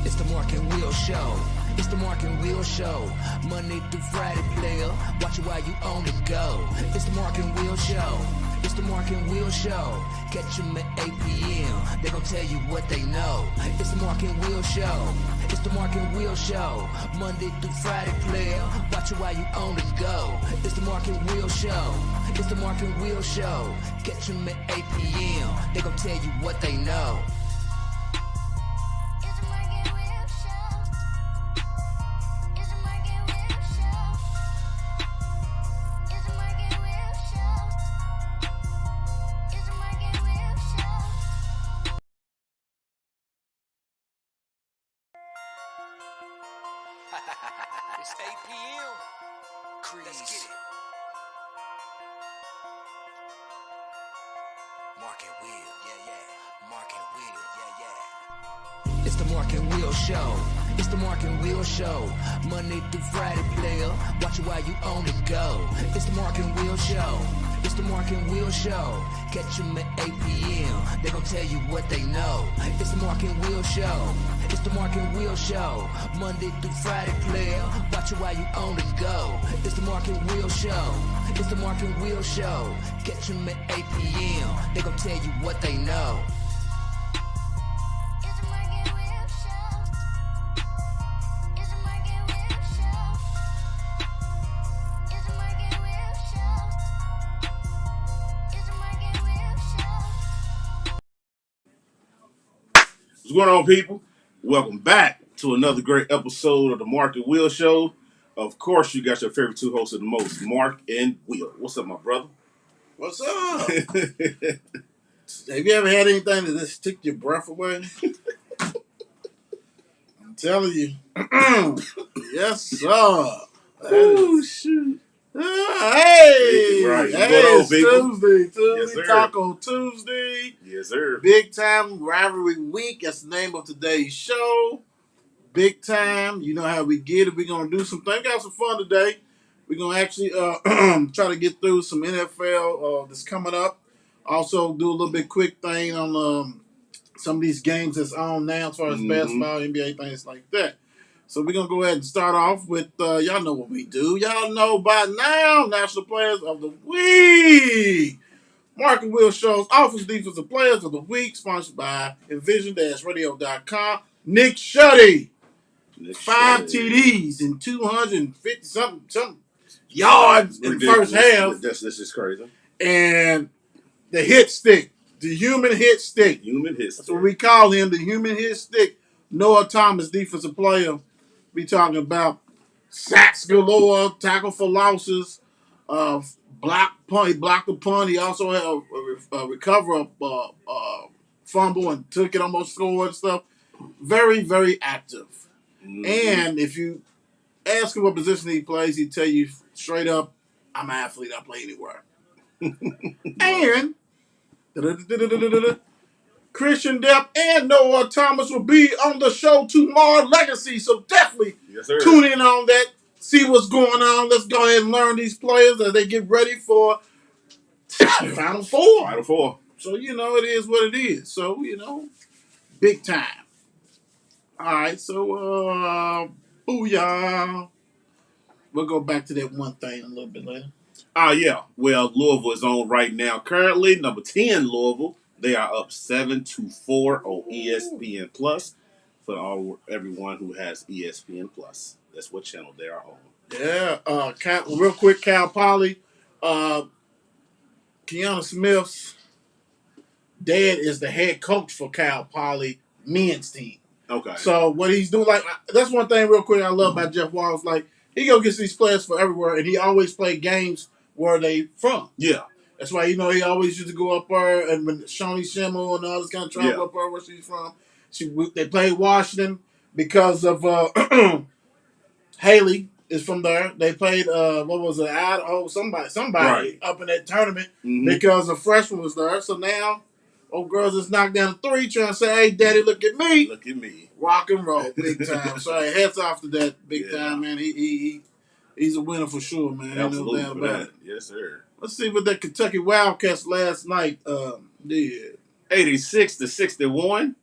It's the Mark and Will Show. It's the Mark and Will Show. Monday through Friday, player. Watch it while you on the go. It's the Mark and Will Show. It's the Mark and Will Show. Catch them at 8 p.m. They gon' tell you what they know. It's the Mark and Will Show. It's the Mark and Will Show. Monday through Friday, player. Watch it while you on the go. It's the Mark and Will Show. It's the Mark and Will Show. Catch them at 8 p.m. They gon' tell you what they know. It's 8 p.m. Crease. Let's get it. Mark and Will, yeah. Mark and Will, yeah. It's the Mark and Will Show. It's the Mark and Will Show. Monday through Friday, player. Watch it while you on the go. It's the Mark and Will Show. It's the Mark and Will Show. Catch them at 8 p.m. They gon' tell you what they know. It's the Mark and Will Show. It's the Mark and Will Show. Monday through Friday, player. Watch it while you on the go. It's the Mark and Will Show. It's the Mark and Will Show. Catch them at 8 p.m. They gon' tell you what they know. What's going on, people? Welcome back to another great episode of the Mark and Will Show. Of course, you got your favorite two hosts of the most, Mark and Will. What's up, my brother? What's up? Have you ever had anything that just took your breath away? I'm telling you. Yes, sir. Oh, shoot. Hey! Right. Hey, it's Tuesday. Yes, sir. Taco Tuesday. Yes, sir. Big time rivalry week. That's the name of today's show. Big time. You know how we get it. We're going to do some things. Got some fun today. We're going to actually try to get through some NFL that's coming up. Also do a little bit quick thing on some of these games that's on now as far as basketball, NBA, things like that. So we're going to go ahead and start off with, y'all know what we do. Y'all know by now, National Players of the Week. Mark and Will Show's Offensive Defensive Players of the Week, sponsored by Envision-Radio.com. Nick Shuddy. 5 TDs and 250 something yards in the first half. This is crazy. And the hit stick, the human hit stick. Human hit stick. That's what we call him, the human hit stick. Noah Thomas, defensive player. We talking about sacks galore, tackle for losses, block punt. He blocked the punt. He also had a recover fumble and took it, almost scored and stuff. Very, very active. Mm-hmm. And if you ask him what position he plays, he'd tell you straight up, I'm an athlete. I play anywhere. And Christian Depp and Noah Thomas will be on the show tomorrow, Legacy. So definitely tune in on that. See what's going on. Let's go ahead and learn these players as they get ready for Final Four. Final Four. So, you know, it is what it is. So, you know, big time. All right, so, booyah. We'll go back to that one thing a little bit later. Yeah. Well, Louisville is on right now. Currently, number 10, Louisville. They are up 7-4 on ESPN Plus for everyone who has ESPN Plus. That's what channel they are on. Yeah. Real quick, Cal Poly. Keanu Smith's dad is the head coach for Cal Poly men's team. Okay. So what he's doing, like, that's one thing real quick I love about Jeff Walls. Like, he go get these players from everywhere, and he always play games where they from. Yeah. That's why, you know, he always used to go up there, and when Shawnee Schimmel and all this kind of travel up there where she's from. They played Washington because of Haley is from there. They played, what was it, Idaho, somebody up in that tournament because a freshman was there. So now, old girls just knocked down a 3 trying to say, hey, daddy, look at me. Look at me. Rock and roll, big time. So, hey, hats off to that big time, man. He's a winner for sure, man. Absolutely, no doubt about it. Yes, sir. Let's see what that Kentucky Wildcats last night did. 86-61.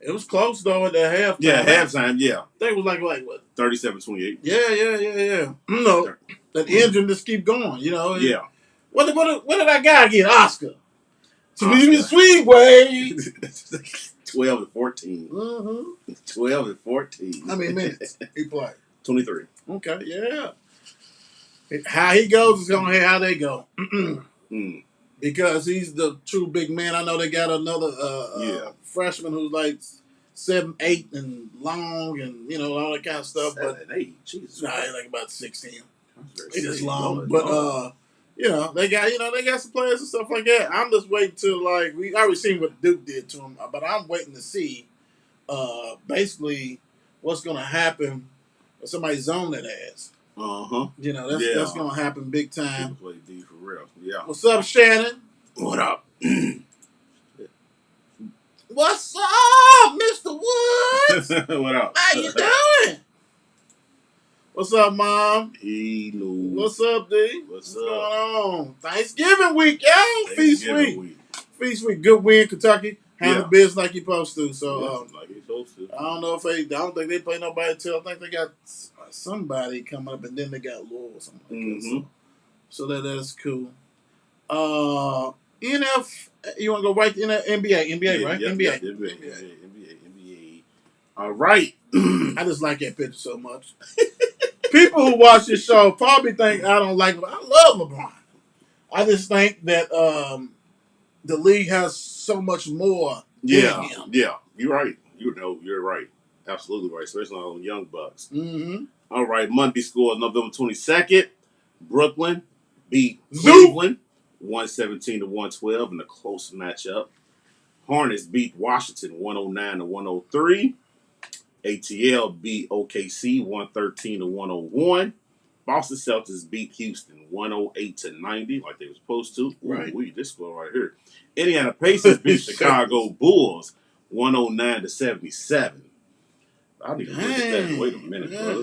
It was close though at the halftime. Yeah, halftime. Yeah, I think it was like what? 37-28. Yeah. No, that engine just keep going. Yeah. What did that guy get? Oscar. Oscar. Sweet way. 12-14. 12-14. How many minutes he played? 23. Okay, yeah. How he goes is gonna how they go. Because he's the true big man. I know they got another freshman who's like 7'8" and long and all that kind of stuff. 7'8". Jesus. Nah, he's like about 6'10". He's just long. long. But they got some players and stuff like that. I'm just waiting till we already seen what Duke did to him, but I'm waiting to see basically what's gonna happen if somebody zone that ass. That's gonna happen big time. Play D for real. Yeah. What's up, Shannon? What up? What's up, Mr. Woods? What up? How you doing? What's up, Mom? Hello. What's up, D? What's going up? on? Thanksgiving week, yo. Feast week. Feast week. Good win, Kentucky. Handle business like you're supposed to. So, like you're supposed to. I don't think they play nobody until I think they got somebody coming up, and then they got Louisville or something like that. So that's cool. NF, you want to go right to NBA, right? NBA. All right. I just like that picture so much. People who watch this show probably think I don't like him. I love LeBron. I just think that the league has so much more. Yeah. You're right. You're right. Absolutely right. Especially on young Bucs. All right. Monday score November 22nd. Brooklyn beat Cleveland 117-112 in a close matchup. Hornets beat Washington 109-103. ATL beat OKC 113-101. Boston Celtics beat Houston 108-90, like they were supposed to. Right. This score right here. Indiana Pacers beat Chicago Bulls 109-77. I need to look at that. Wait a minute, brother.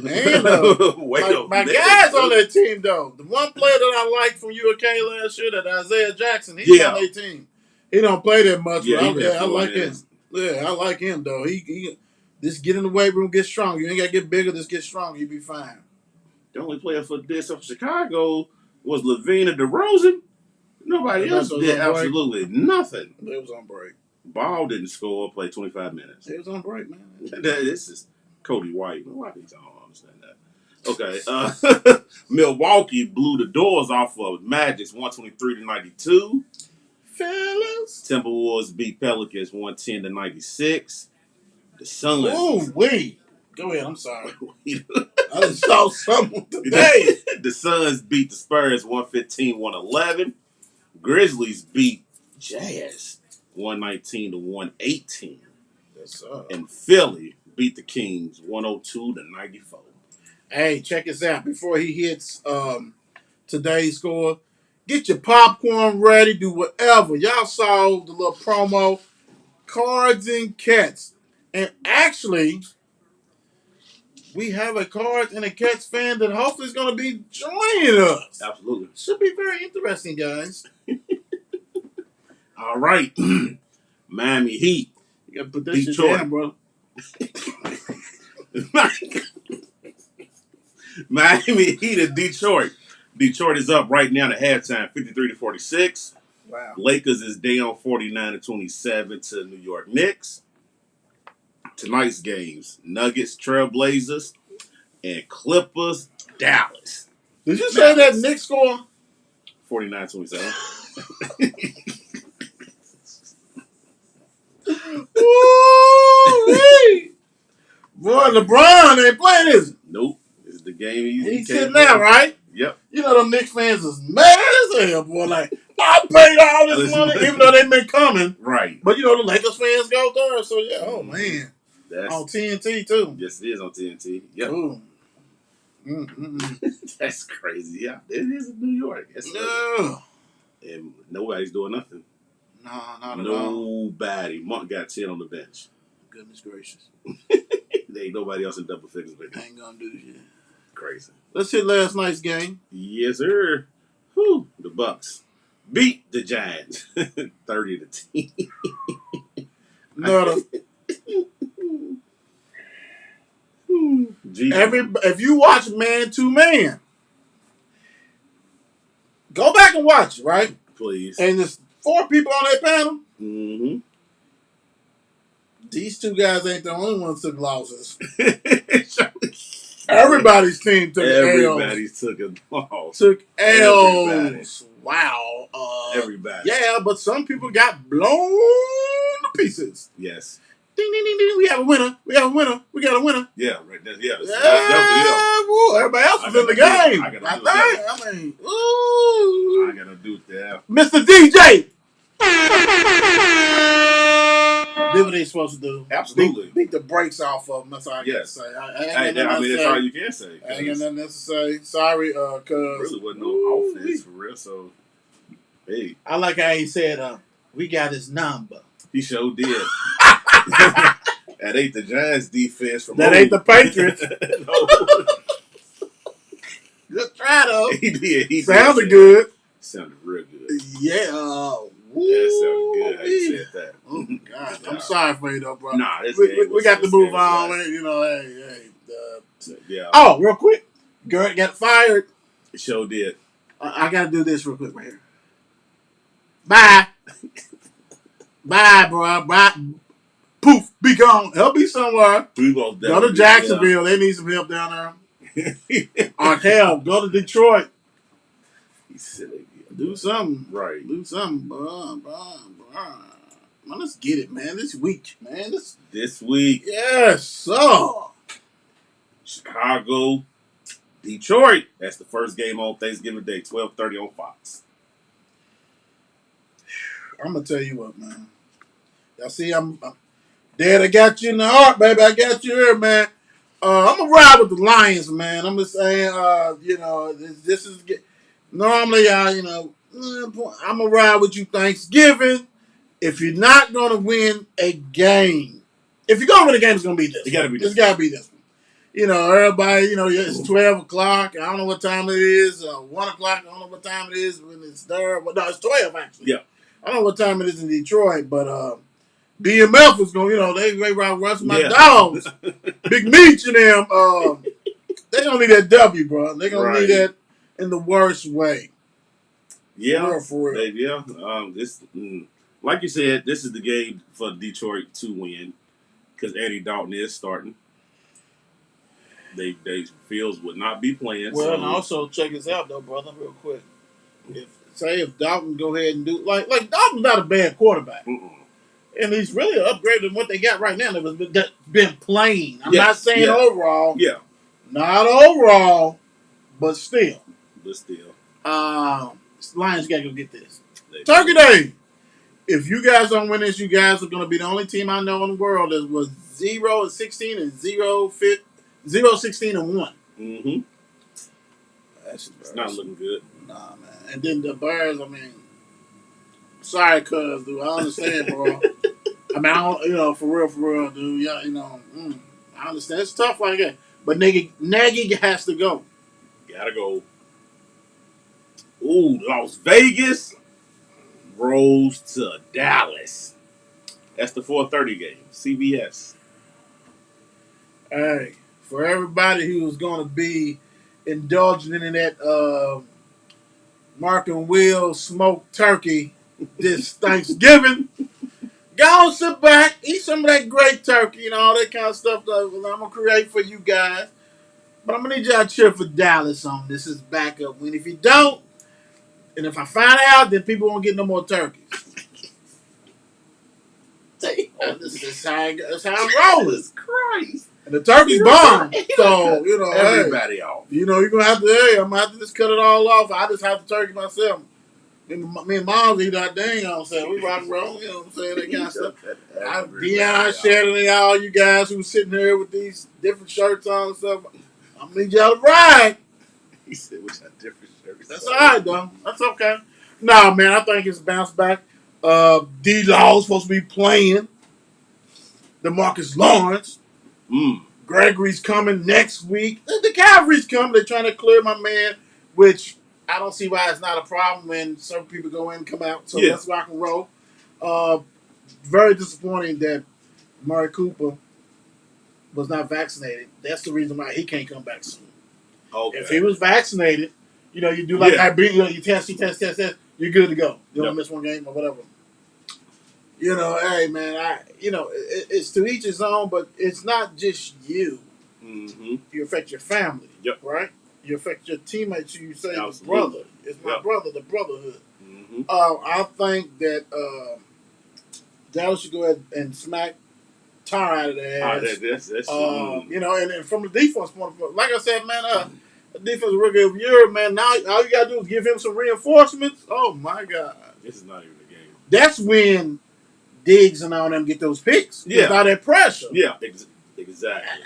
Wait a minute. My guys on that team, though. The one player that I liked from UK last year, that Isaiah Jackson, he's on their team. He don't play that much, but I like him. Yeah, I like him, though. He just get in the weight room, get strong. You ain't got to get bigger, just get strong. You'll be fine. The only player for this of Chicago was Levine and DeRozan. Nobody else did absolutely nothing. They was on break. Ball didn't score, played 25 minutes. They was on break, man. This is Cody White. Why do I don't understand that? Okay. Milwaukee blew the doors off of Magic's 123-92. Fellas. Timberwolves beat Pelicans 110-96. The Suns. Oh, wait. Go ahead. I'm sorry. I just saw something today. The Suns beat the Spurs 115-111. Grizzlies beat Jazz 119-118. Yes, and Philly beat the Kings 102-94. Hey, check this out. Before he hits today's score, get your popcorn ready. Do whatever. Y'all saw the little promo. Cards and Cats. And actually, we have a Cards and a Cats fan that hopefully is going to be joining us. Absolutely. Should be very interesting, guys. All right. Miami Heat. You got to put that shit down, bro. Miami Heat at Detroit. Detroit is up right now at halftime, 53-46. Wow. Lakers is down 49-27 to New York Knicks. Tonight's games: Nuggets, Trailblazers, and Clippers, Dallas. Did you say that Knicks score? 49-27. Ooh-wee. Boy, LeBron ain't playing, is he? Nope. It's the game He's sitting there, right? Yep. You know them Knicks fans is mad as hell, boy. Like, I paid all this money, even though they've been coming. Right. But, you know, the Lakers fans go there. So, yeah, oh, man. That's on TNT, too. Yes, it is on TNT. Yep. Ooh. That's crazy. Yeah, it is in New York. No. And nobody's doing nothing. No, not at all. Nobody. Monk got 10 on the bench. Goodness gracious. There ain't nobody else in double figures, baby. I ain't gonna do shit. Crazy. Let's hit last night's game. Yes, sir. Whew. The Bucs beat the Giants 30-10. No, If you watch Man to Man, go back and watch it, right? Please. And there's 4 people on that panel. Mm-hmm. These 2 guys ain't the only ones took losses. Everybody's team took L's. Everybody's took a loss. Took L's. Everybody. Wow. Everybody. Yeah, but some people got blown to pieces. Yes. Ding, ding, ding, ding. We have a winner. We have a winner. We got a winner. Yeah, right. Yeah. Woo, everybody else was in the game. I mean, ooh. I gotta do that. Mr. DJ. Did what they supposed to do. Absolutely. Beat the brakes off of them. That's all I can say. That's all you can say. I ain't got nothing else to say. Sorry, cuz. Really wasn't no offense for real, so hey. I like how he said, we got his number. He sure did. That ain't the Giants defense from That ain't the Patriots. No. Just try though. He did. He sounded good. Sounded real good. Yeah. That sounded good how you said that. Oh God. I'm sorry for you though, bro. Nah, we got to move on. You know, yeah. Oh, real quick. Garrett got fired. It sure did. I got to do this real quick right here. Bye. Bye, bro. Bye. Poof. Be gone. Help me somewhere. Go to Jacksonville. They need some help down there. Or hell, go to Detroit. He's silly. Do something. Right. Do something. Man, let's get it, man. This week, man. This week. Yes, sir. Chicago, Detroit. That's the first game on Thanksgiving Day, 12:30 on Fox. I'm going to tell you what, man. Y'all see, I'm Dad, I got you in the heart, baby. I got you here, man. I'm going to ride with the Lions, man. I'm just saying, this is... Normally, I'm going to ride with you Thanksgiving. If you're not going to win a game, if you're going to win a game, it's going to be this. It's got to be this. It's got to be this one. You know, everybody, it's 12 o'clock. I don't know what time it is. 1 o'clock. I don't know what time it is when it's there. Well, no, it's 12, actually. Yeah. I don't know what time it is in Detroit, but BMF is going, they ride Russ my dogs. Big Meech and them. They're going to need that W, bro. They're going to need that in the worst way. Yeah. For real. Yeah. Like you said, this is the game for Detroit to win because Andy Dalton is starting. They Fields would not be playing. Well, and also check this out, though, brother, real quick. If Dalton go ahead and do like Dalton's not a bad quarterback, and he's really upgraded than what they got right now. That's been playing. I'm not saying overall. Yeah, not overall, but still. Lions got to go get this. Turkey Day. If you guys don't win this, you guys are going to be the only team I know in the world that was 0-16 and 0-16 and 1. Mm-hmm. It's not looking good. Nah, man. And then the Bears, sorry, cuz, dude. I understand, bro. I don't, for real, dude. Yeah, I understand. It's tough like that. But Nagy has to go. Gotta go. Ooh, Las Vegas rolls to Dallas. That's the 4:30 game. CBS. Hey, for everybody who's going to be indulging in that Mark and Will smoked turkey this Thanksgiving, go and sit back, eat some of that great turkey and all that kind of stuff that I'm going to create for you guys. But I'm going to need y'all to cheer for Dallas on this is backup win. If you don't, and if I find out, then people won't get no more turkeys. That's how I'm rolling. Jesus Christ. And the turkey's bomb. So, everybody off. You're going to have to, I'm going to have to just cut it all off. I just have the turkey myself. Me and Mom eat our thing, you know what I'm saying? We rock and roll, you know what I'm saying? That kind of stuff. Deion, Sheridan, and all you guys who sitting here with these different shirts on and stuff, I'm going to need y'all to ride. He said, we got different shirts. That's all right, though. That's okay. Nah, man, I think it's bounced back. D-Law's supposed to be playing. DeMarcus Lawrence. Gregory's coming next week. The Cavalry's coming. They're trying to clear my man, which I don't see why it's not a problem when certain people go in and come out. So let's rock and roll. Very disappointing that Murray Cooper was not vaccinated. That's the reason why he can't come back soon. Okay. If he was vaccinated, you know, you do like Yeah. you test, you're good to go. You don't Yep. miss one game or whatever. You know, hey man, it's to each his own, but it's not just you. Mm-hmm. You affect your family, Yep. right? You affect your teammates. You say the Absolutely. brother. It's my Yep. brother, the brotherhood. Mm-hmm. I think that Dallas should go ahead and smack tar out of their ass. That's You know, and from the defense point of view, like I said, man, the defense rookie of the year, man. Now all you gotta do is give him some reinforcements. Oh my God, this is not even a game. that's when Diggs and all them get those picks. Yeah. Without that pressure. Yeah, exactly.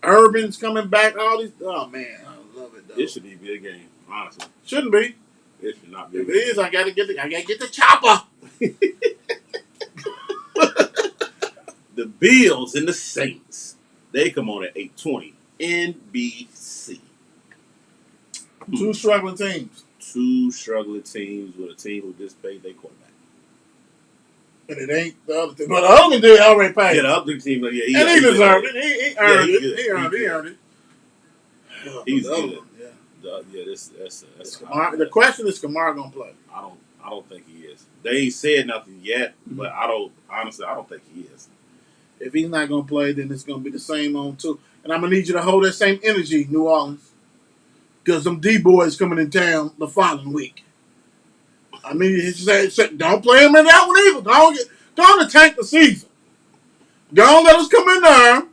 Urban's coming back. All these. Oh man, I love it though. It should be a big game, honestly. Shouldn't be. It should not be. If it is, I gotta get the chopper. The Bills and the Saints. They come on at 8:20. NBC. Two struggling teams. Two struggling teams with a team who just paid their quarterback. And it ain't the other team. But the other dude already paid. Yeah, the other team, yeah, he deserved it. He earned it. He earned it. He's the other good. one, yeah. That's The question is, Kamara gonna play? I don't think he is. They ain't said nothing yet, but I don't think he is. If he's not gonna play, then it's gonna be the same on too. And I'm gonna need you to hold that same energy, New Orleans, because them D boys coming in town the following week. I mean, he said, don't play him in that one either. Go on to tank the season. Go on, let us come in there,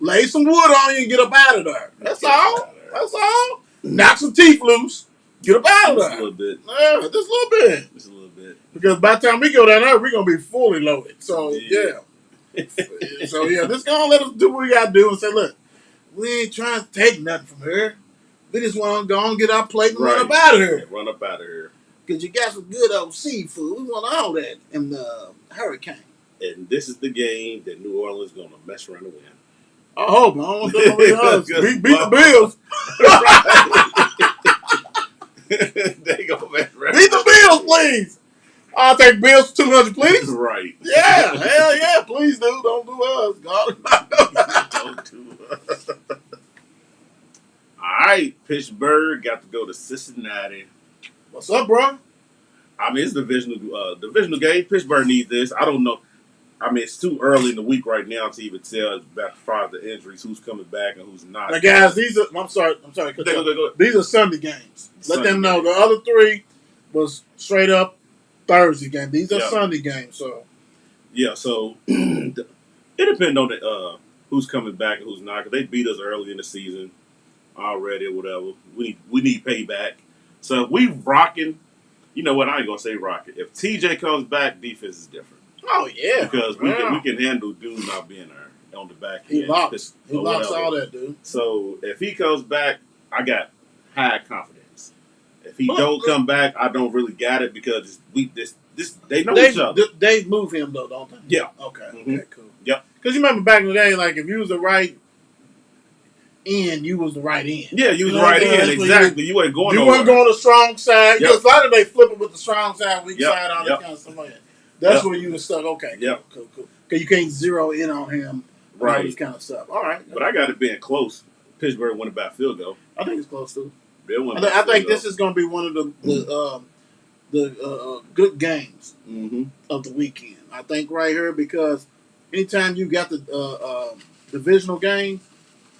lay some wood on you, and get up out of there. That's all. That's all. Knock some teeth loose. Get up out of there. Just a little bit. Yeah, just a little bit. Just a little bit. Because by the time we go down there, we're gonna be fully loaded. So Yeah. So just gonna let us do what we gotta do and say, look, we ain't trying to take nothing from her. We just want to go and get our plate and run up out of here. Yeah, run up out of here. Because you got some good old seafood. We want all that in the hurricane. And this is the game that New Orleans is gonna mess around and win. I hope. I don't want them to be us. Beat the Bills. They gonna mess around. Beat the Bills, please. I'll take Bills for 200, please. Right. Yeah, hell yeah, please do. Don't do us. God. Don't do us. All right, Pittsburgh got to go to Cincinnati. What's up, bro? I mean, it's divisional game. Pittsburgh needs this. I don't know. I mean, it's too early in the week right now to even tell as far as the injuries, who's coming back and who's not. Now, guys, these are. I'm sorry. Go. These are Sunday games. Let them know. The other three was straight up Thursday game. These are Sunday games. So yeah. So it depends on the who's coming back and who's not. Cause they beat us early in the season already or whatever. We need payback. So if we rocking, you know what? I ain't gonna say rocking. If TJ comes back, defense is different. Oh yeah, because we can handle dude not being there on the back end. He locks all that, dude. So if he comes back, I got high confidence. If he don't come back, I don't really got it because they know each other. They move him though, don't they? Yeah. Okay. Mm-hmm. Okay. Cool. Yep. Because you remember back in the day, like if you was the right end, you was the right end. Yeah, you was the right end. Exactly. You wasn't going. You wasn't going the strong side. Yep. Because a lot of they flipping with the strong side, weak side, all that kind of stuff like that. That's where you was stuck. Okay. Cool. Because you can't zero in on him. Right. All this kind of stuff. All right. But I got it being close. Pittsburgh won by field goal. I think it's close too. I think this is going to be one of the good games of the weekend. I think right here because anytime you got the divisional game,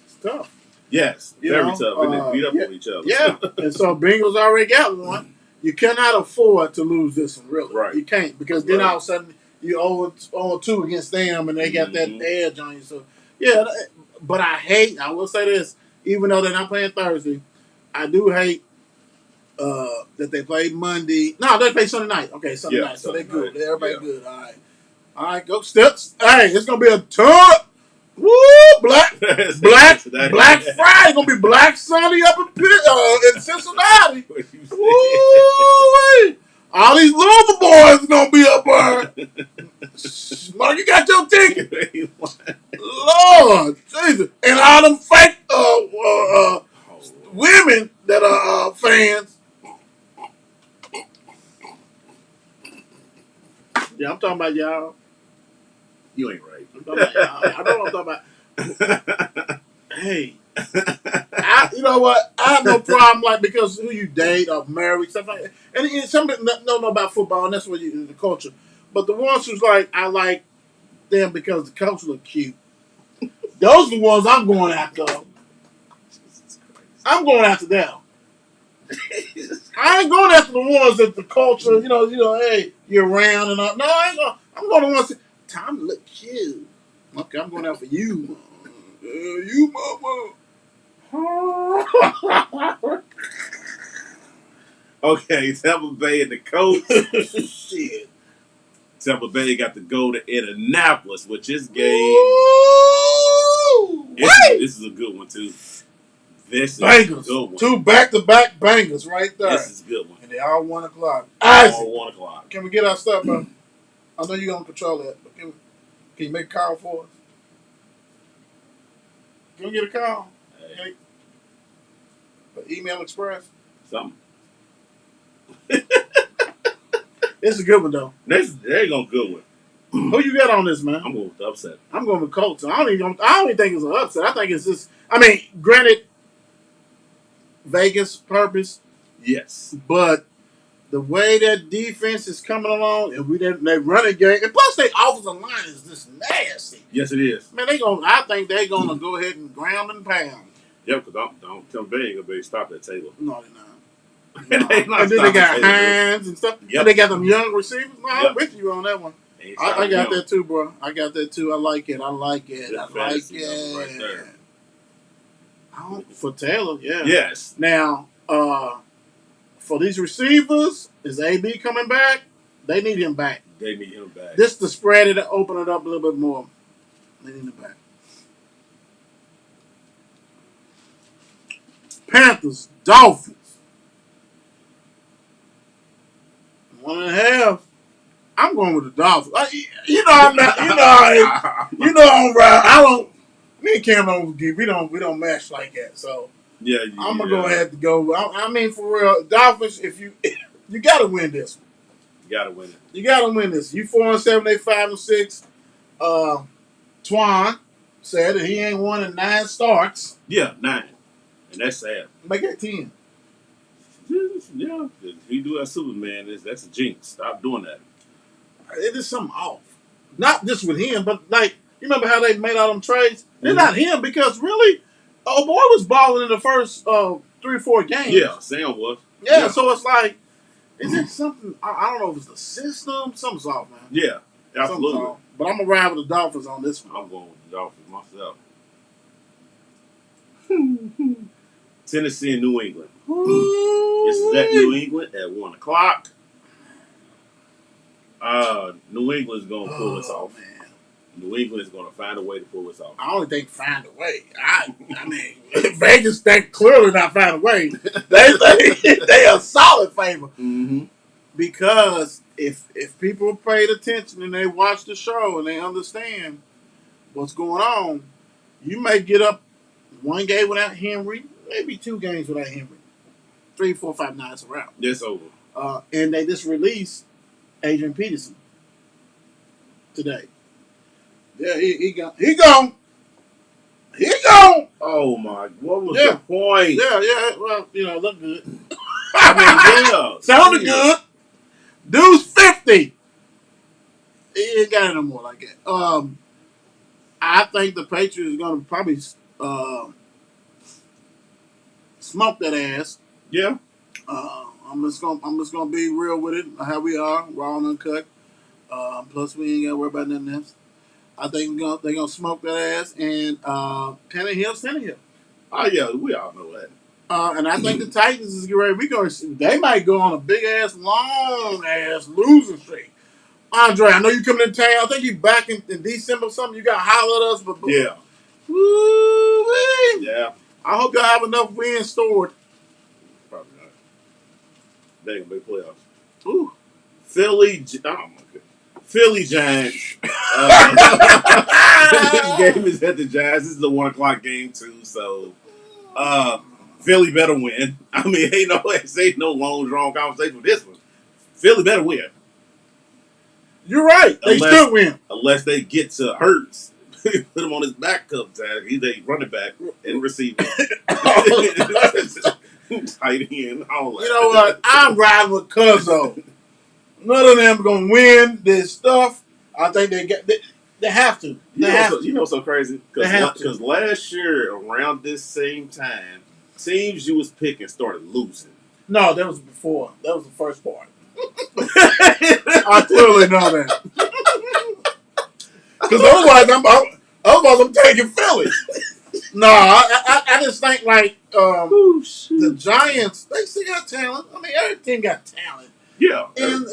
it's tough. Yes, very tough. And they beat up on each other. Yeah, and so Bengals already got one. You cannot afford to lose this one, really. Right. You can't because then all of a sudden you 0-2 against them, and they got that edge on you. So yeah, but I will say this, even though they're not playing Thursday, I do hate that they played Monday. No, they play Sunday night. Okay, Sunday night. So they're good. Everybody good. All right, go steps. Hey, it's gonna be a tough. Woo! Black Friday gonna be Black Sunday up in Cincinnati. Woo! All these Louisville boys gonna be up there. Mark, you got your ticket. Lord Jesus, and all them fake women that are fans. Yeah, I'm talking about y'all. You ain't right. I know what I'm talking about. Hey, you know what? I have no problem, like, because who you date or marry, stuff like that. And some people don't know about football, and that's what you the culture. But the ones who's like, I like them because the coach look cute. Those are the ones I'm going after. I'm going after them. I ain't going after the ones that the culture, hey, you're around and all. No, I ain't going. I'm going to the ones that Tom look cute. Okay, I'm going after you, you mama. Okay, Tampa Bay and the Colts. Shit. Tampa Bay got to go to Indianapolis, which is game. This is a good one too. This is bangers. a good one. 2 back-to-back bangers right there. This is a good one. And they all 1 o'clock. All 1 o'clock. Can we get our stuff, bro? I know you're going to control that, but can you make a call for us? Can we get a call? Hey. Email Express? Something. It's a good one, though. There you go, good one. Who you got on this, man? I'm going with the upset. I'm going with Colts. I don't even think it's an upset. I think it's just, granted, Vegas purpose. Yes. But the way that defense is coming along, and they run a game, and plus their offensive line is just nasty. Yes, it is. Man, I think they're gonna go ahead and ground and pound. Yep, because don't tell Bay ain't gonna be able to stop that table. No, they're not. No. And then they got Hines and stuff. Yep. And they got them young receivers. No, Yep. I'm with you on that one. I got that too, bro. I got that too. I like it. Right there. For Taylor, yeah. Yes. Now, for these receivers, is AB coming back? They need him back. They need him back. This to spread it, open it up a little bit more. They need him back. Panthers, Dolphins. 1.5. I'm going with the Dolphins. I'm not. I'm right. Me and Cam don't. We don't match like that. So yeah, I'm gonna go ahead to go. For real, Dolphins. If you gotta win this one. You gotta win it. You gotta win this. You 4-7, they 5-6. Twan said that he ain't won in 9 starts. Yeah, 9, and that's sad. Make that 10. Yeah, if you do that Superman, that's a jinx. Stop doing that. It is something off. Not just with him, but like you remember how they made all them trades? They're not him because really, boy was balling in the first 3 or 4 games. Yeah, Sam was. Yeah, so it's like, is it something? I don't know if it's the system. Something's off, man. Yeah, absolutely. Off. But I'm gonna ride with the Dolphins on this one. I'm going with the Dolphins myself. Tennessee and New England. This is at New England at 1 o'clock. New England's going to pull this off. Man. New England is going to find a way to pull this off. I only think find a way. Vegas think clearly not find a way. They are solid favor. Mm-hmm. Because if people paid attention and they watch the show and they understand what's going on, you may get up 1 game without Henry, maybe 2 games without Henry. 3, 4, 5 nights around. It's over. And they just released Adrian Peterson today. Yeah, he gone. Oh my! What was the point? Yeah. Well, look good. Yeah. Sounded good. Dude's 50. He ain't got it no more like that. I think the Patriots are gonna probably smoke that ass. Yeah. I'm just gonna be real with it. How we are, raw and uncut. Plus, we ain't gotta worry about nothing else. I think they're gonna smoke that ass, and Tannehill. Oh yeah, we all know that. And I think the Titans is getting ready. They might go on a big ass, long ass losing streak. Andre, I know you coming in town. I think you back in December or something. You got to holler at us, but yeah. Woo-wee. Yeah. I hope y'all have enough wins stored. Probably not. They gonna make playoffs. Ooh. Philly Giants. This game is at the Giants. This is a 1 o'clock game too, so Philly better win. Ain't no long drawn conversation with this one. Philly better win. You're right. They still win unless they get to Hurts. Put him on his back couple times. He's a running back and receiver. Tight end. All that. You know what? I'm riding with Cuzzo. None of them gonna win this stuff. I think they have to. You know so crazy? They have to. Because last year, around this same time, teams you was picking started losing. No, that was before. That was the first part. I clearly know that. Because otherwise I'm taking Philly. No, I just think like the Giants, they still got talent. I mean, every team got talent. Yeah. And,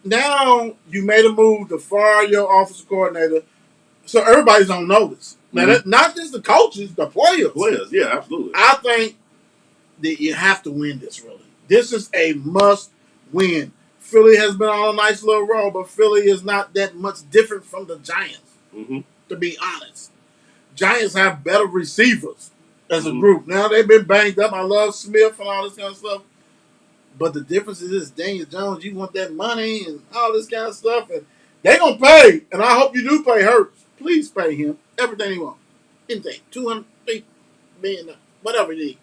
now you made a move to fire your offensive coordinator, so everybody's on notice. Now, that's not just the coaches, the players. Players, yeah, absolutely. I think that you have to win this, really. This is a must-win. Philly has been on a nice little roll, but Philly is not that much different from the Giants, to be honest. Giants have better receivers as a group. Now, they've been banged up. I love Smith and all this kind of stuff. But the difference is this, Daniel Jones, you want that money and all this kind of stuff. And they're going to pay. And I hope you do pay Hurts. Please pay him everything he wants. Anything. $200 million, whatever you need.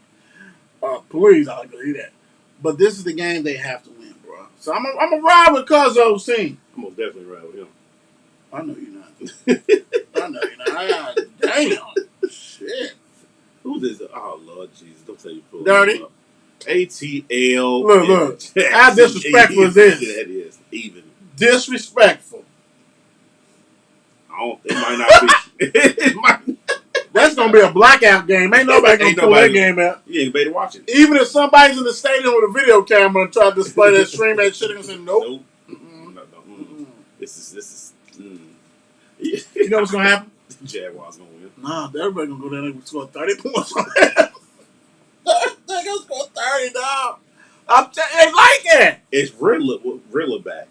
Please, I'll agree that. But this is the game they have to win, bro. So I'm going to ride with Cuzzo's team. I'm going to definitely ride with him. I know you're not. I know you're not. Damn. Shit. Who is it? Oh, Lord Jesus. Don't say you pulled Dirty. ATL. Look. How disrespectful is this? That is even. Disrespectful. It might not be. That's going to be a blackout game. Ain't nobody going to pull that game out. You ain't better watch it. Even if somebody's in the stadium with a video camera and try to display that, stream that shit, and say, nope. This is. You know what's going to happen? Jaguars going to win. Nah, everybody going to go down there and score 30 points on that. They're going to score 30 now. They like it. It's Riddler back.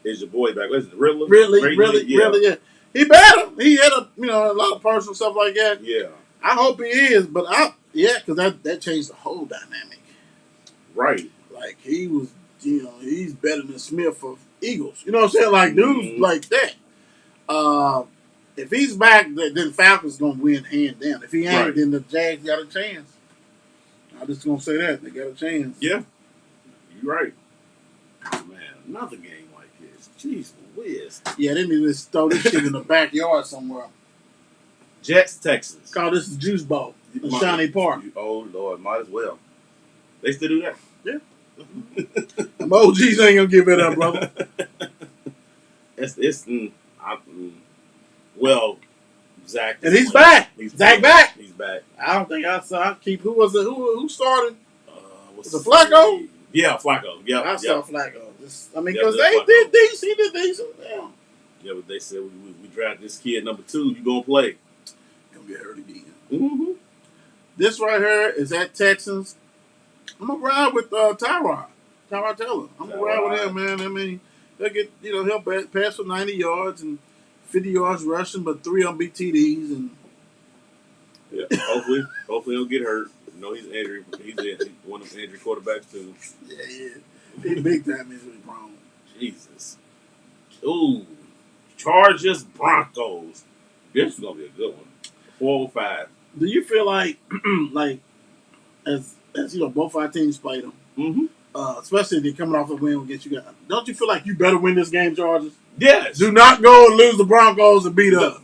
Is your boy back? What is it? Riddler? Really, yeah. He better. He had a lot of personal stuff like that. Yeah. I hope he is, but because that changed the whole dynamic. Right. Like he was, he's better than Smith for Eagles. You know what I'm saying? Like dudes like that. If he's back, then Falcons gonna win hand down. If he ain't, then the Jags got a chance. I'm just gonna say that they got a chance. Yeah, you're right. Oh, man, another game like this. Jeez Louise. Yeah, they need to throw this shit in the backyard somewhere. Jets, Texans. Call this the Juice Bowl in Shawnee Park. Oh Lord, might as well. They still do that. Yeah. Them OGs ain't gonna give it up, brother. Well, Zach. And he's back. Zach back. He's back. I don't think I saw. Who was it? Who started? Was it Flacco? Yeah, Flacco. Yeah, I saw Flacco. Because they did decent. Yeah. Yeah, but they said we drafted this kid number 2. You gonna play? Gonna get hurt again. Mm-hmm. This right here is at Texans. I'm gonna ride with Tyrod Taylor. I'm gonna ride with him, man. I mean, he'll get he'll pass for 90 yards and 50 yards rushing, but 3 on BTDs and. Yeah, hopefully he'll get hurt. No, he's injured. He's one of the injured quarterbacks too. Yeah. He's big time injury prone. Jesus. Ooh, Chargers, Broncos. This is gonna be a good one. 4-5. Do you feel like as both our teams played them, especially if they're coming off a win against you guys, don't you feel like you better win this game, Chargers? Yes. Do not go and lose the Broncos and beat us.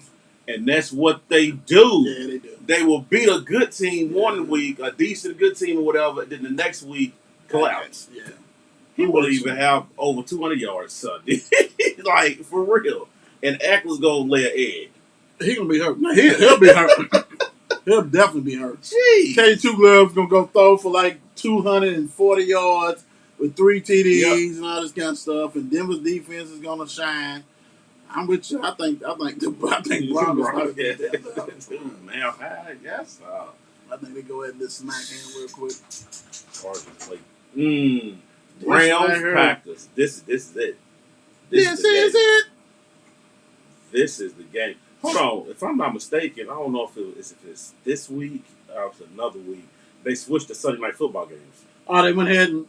And that's what they do. Yeah, they do. They will beat a good team one week, a decent good team or whatever, then the next week collapse. Yeah. He will even have over 200 yards Sunday. Like, for real. And Eckler's going to lay an egg. He's going to be hurt. No, he'll be hurt. He'll definitely be hurt. Jeez. K2 Glove's going to go throw for like 240 yards with 3 TDs and all this kind of stuff. And Denver's defense is going to shine. I'm with you. I think Broncos. Man, I guess. I think they go ahead and just smack him real quick. Chargers play. Browns, Packers. This is it. This is it. This is the game. Hold on. If I'm not mistaken, I don't know if it's this week or if it's another week. They switched to Sunday night football games. Oh, they went ahead and.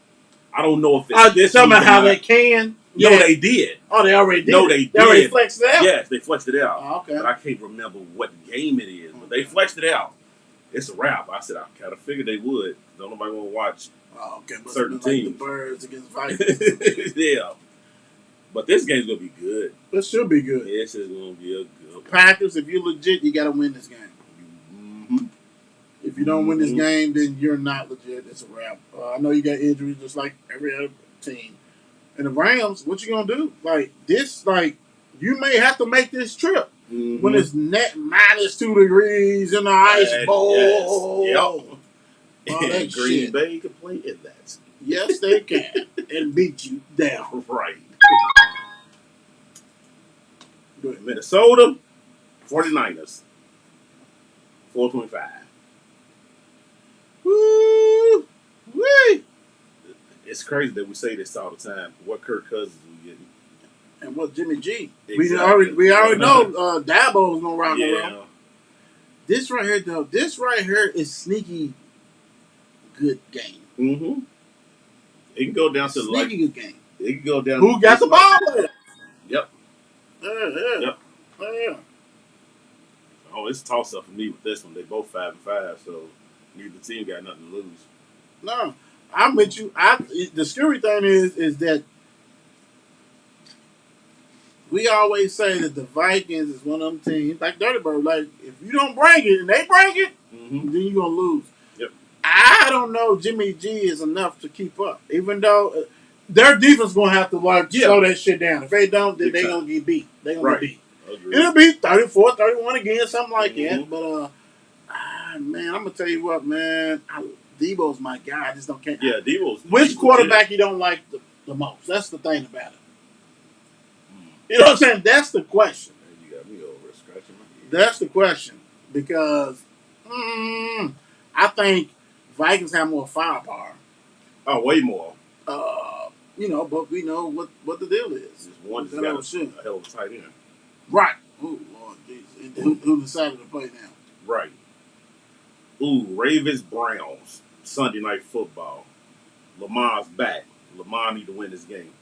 I don't know if it's this tell me week how they can. No, Yeah. they did. Oh, they already did. No, it. they They already did. flexed it out. Yes, they flexed it out. Oh, okay. But I can't remember what game it is. But they flexed it out. It's a wrap. I said I kind of figured they would. Don't nobody want to watch Oh, okay. Must certain have been like teams. the Birds against Vikings. Yeah. But this game's gonna be good. This should be good. This is gonna be a good one. Packers, if you're legit, you got to win this game. Mhm. If you don't win this Mhm. game, then you're not legit. It's a wrap. I know you got injuries just like every other team. And the Rams, what you gonna do? Like this, like you may have to make this trip Mhm. when it's net -2 degrees in the ice bowl. Yes. All Yep. that And Green shit. Bay can play in that. Yes, they can and beat you down. Right. Go ahead. Minnesota, 49ers, 425. Woo! Wee! It's crazy that we say this all the time. What Kirk Cousins we getting? And what Jimmy G? Exactly. We already know Dabo's gonna rock Yeah. around. This right here, though, is sneaky good game. Mm-hmm. It can go down to Sneaky good game. it can go down. Who got the ball? Yep. Yeah. Yep. Yeah. Oh, it's a toss up for me with this one. They both 5-5, so neither team got nothing to lose. No, I'm with you. The scary thing is that we always say that the Vikings is one of them teams like Dirty Bird. Like if you don't bring it and they bring it, Mm-hmm. then you're gonna lose. Yep. I don't know. Jimmy G is enough to keep up, even though their defense gonna have to slow that shit down. If they don't, then they're gonna get beat. They're gonna get beat. Agreed. It'll be 34-31 again, something like Mhm. that. But man, I'm gonna tell you what, man. Debo's my guy. I just don't care. Yeah, Debo's. Which quarterback you don't like the most? That's the thing about it. You know what I'm saying? That's the question. You got me over scratching my head. That's the question because I think Vikings have more firepower. Oh, way more. But we know what the deal is. This one just That got old shit. a hell of a tight end. Right. Oh Lord Jesus. Who decided to play now? Right. Ooh, Ravens Browns Sunday Night Football. Lamar's back. Lamar need to win this game.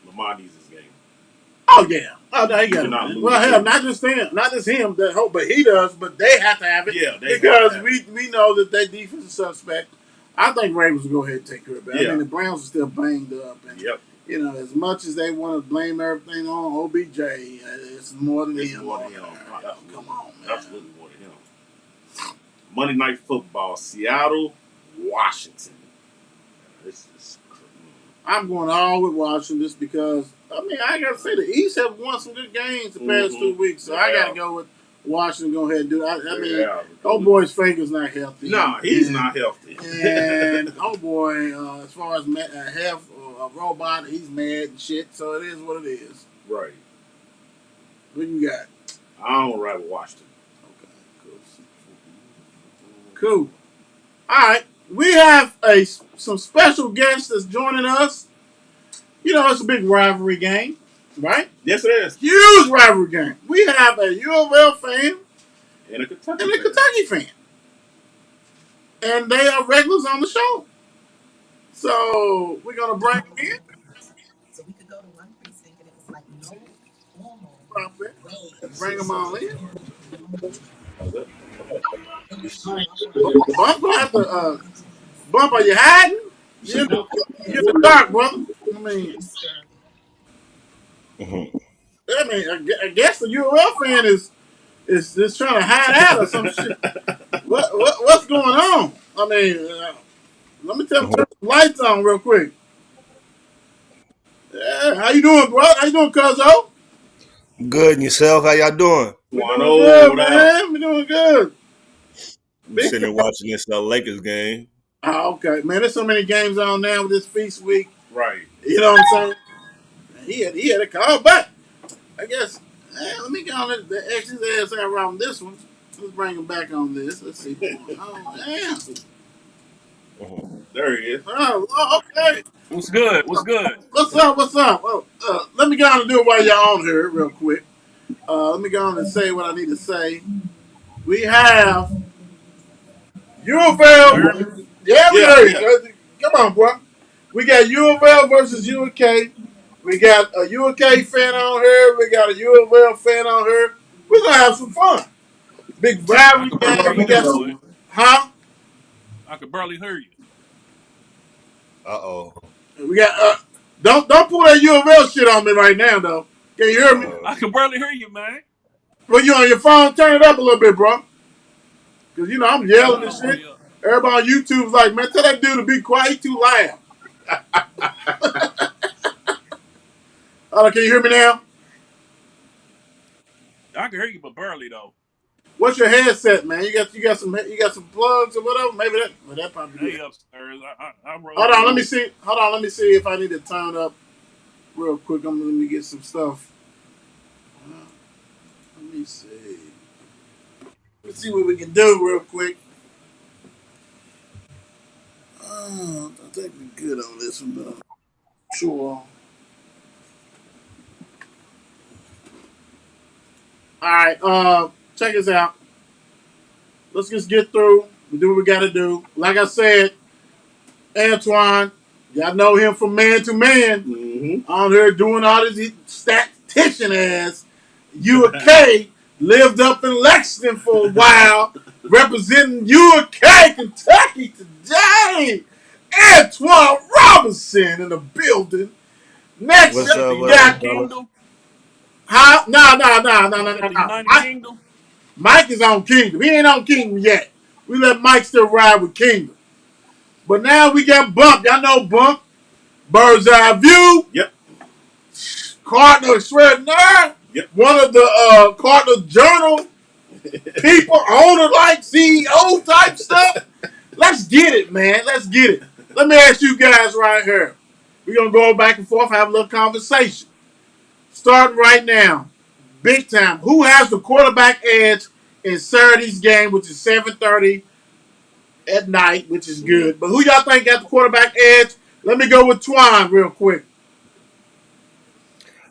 Lamar needs this game. Oh yeah. Oh no, he got Cannot it. lose. Well, hell, not just him. That hope, but he does. But they have to have it. Yeah, they because have we know that their defense is suspect. I think Ravens will go ahead and take care of it. Yeah. I mean, the Browns are still banged up, and Yep. as much as they want to blame everything on OBJ, it's more than It's him. more than him. Come on, man. Absolutely more than him. Monday Night Football, Seattle, Washington. This is I'm going all with Washington just because. I mean, I gotta say the East have won some good games the past 2 weeks, so I gotta go with Washington. Go ahead and do it. I mean, old boy's finger's not healthy. No, he's not healthy. And old boy, as far as health or a robot, he's mad and shit. So it is what it is. Right. What you got? I don't ride with Washington. Okay, cool. All right, we have some special guests that's joining us. It's a big rivalry game, right? Yes, it is. Huge rivalry game. We have a U of L fan And a Kentucky. and a Kentucky fan. And they are regulars on the show. So we're going to bring them in. So we could go to one precinct and it was like no formal way. Bring them all in. How's that? Bump, gonna have to, Bump, are you hiding? You're in the dark, brother. I guess the U of L fan is just trying to hide out or some shit. What's going on? I mean, let me turn the lights on real quick. Yeah, how you doing, bro? How you doing, Cuzzo? Good, and yourself? How y'all doing? We doing good, man. We doing good. I'm sitting there watching this Lakers game. Oh, okay, man. There's so many games on now with this feast week. Right. You know what I'm saying? He had a call back. I guess. Let me go on the X his ass out around this one. Let's bring him back on this. Let's see. Oh, damn. There he is. Oh, okay. What's good? What's good? What's up? Well, let me go on and do it while y'all on here real quick. Let me go on and say what I need to say. We have U of L. Yeah, we heard you. Come on, bro. We got U of L versus U of K. We got a UK fan on here. We got a U of L fan on here. We're gonna have some fun. Big I rivalry could barely hear game. We you there, got boy. some, huh? I could barely hear you. Uh-oh. We got don't pull that U of L shit on me right now though. Can you hear me? I could barely hear you, man. Well, you on your phone? Turn it up a little bit, bro. Cause you know I'm yelling Turn and all the way shit. up. Everybody on YouTube's like, man, tell that dude to be quiet. He too loud. Can you hear me now? I can hear you, but barely though. What's your headset, man? You got some plugs or whatever. Maybe that probably They good. upstairs. I rolled Hold on, let me through. see. Hold on, let me see if I need to turn up real quick. Let me get some stuff. Let me see. Let's see what we can do real quick. I think we're good on this one, though. Sure. All right. Check this out. Let's just get through. We do what we got to do. Like I said, Antwan, y'all know him from Man to Man. Mm-hmm. On here doing all this statistician ass. UK lived up in Lexington for a while, representing UK, Kentucky today. Antoine Robinson in the building. Next What's You at up, the up? we What up, United got fellas? Kingdom? how? No. You at the United Kingdom? Mike is on Kingdom. He ain't on Kingdom yet. We let Mike still ride with Kingdom. But now we got Bump. Y'all know Bump. Bird's Eye View. Yep. Cardinal Extraordinaire. Yep. One of the Cardinal Journal people, owner like CEO type stuff. Let's get it, man. Let's get it. Let me ask you guys right here. We're going to go back and forth, have a little conversation. Starting right now. Big time. Who has the quarterback edge in Saturday's game, which is 7:30 at night, which is good. But who y'all think got the quarterback edge? Let me go with Twine real quick.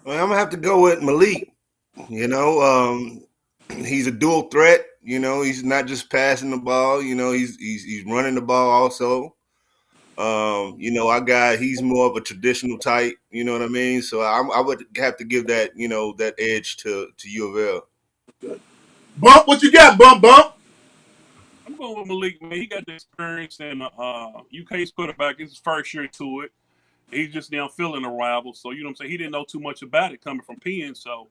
Well, I'm gonna have to go with Malik. You know, he's a dual threat. You know, he's not just passing the ball. You know, he's running the ball also. You know, our guy, he's more of a traditional type. You know what I mean? So I would have to give that that edge to U of L. Bump, what you got, Bump? I'm going with Malik, man. He got the experience, and UK's quarterback. It's his first year to it. He's just now feeling a rival. So, you know what I'm saying? He didn't know too much about it coming from Penn. So,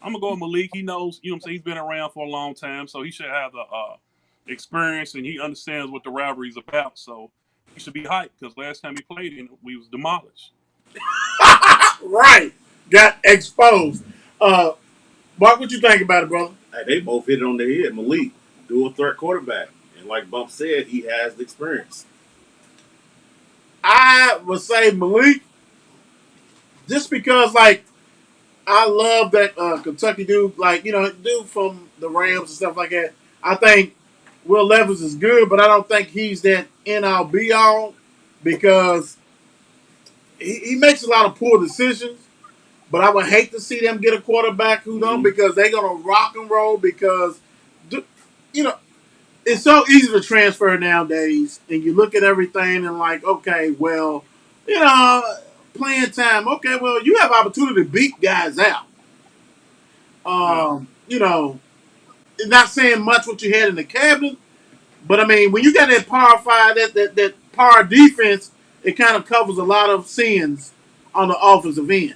I'm going to go with Malik. He knows, you know what I'm saying? He's been around for a long time. So, he should have the experience, and he understands what the rivalry is about. So, he should be hyped because last time he played in it, we was demolished. Right. Got exposed. Mark, what you think about it, brother? Hey, they both hit it on the head. Malik, dual threat quarterback. And like Bump said, he has the experience. I would say Malik, just because, like, I love that Kentucky dude, like, dude from the Rams and stuff like that. I think Will Levis is good, but I don't think he's that end all be all because he makes a lot of poor decisions. But I would hate to see them get a quarterback who don't, because they're gonna rock and roll because you know it's so easy to transfer nowadays, and you look at everything and like, okay, well, you know, playing time. Okay, well, you have opportunity to beat guys out. Yeah. Not saying much what you had in the cabinet, but I mean, when you got that power five, that power defense, it kind of covers a lot of sins on the offensive end.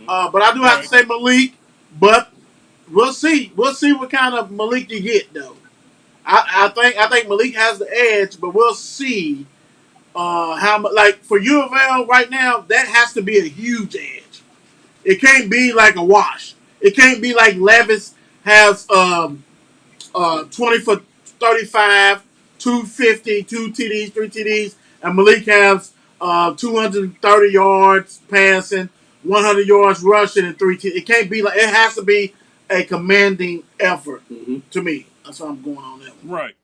But I do have to Right. say Malik, but we'll see. We'll see what kind of Malik you get, though. I think Malik has the edge, but we'll see how much. Like for U of L right now, that has to be a huge edge. It can't be like a wash. It can't be like Levis has 20 for 35, 250, 2 TDs, 3 TDs, and Malik has 230 yards passing, 100 yards rushing, and 3 TDs. It can't be like, it has to be a commanding effort to me. That's why I'm going on that one. Right.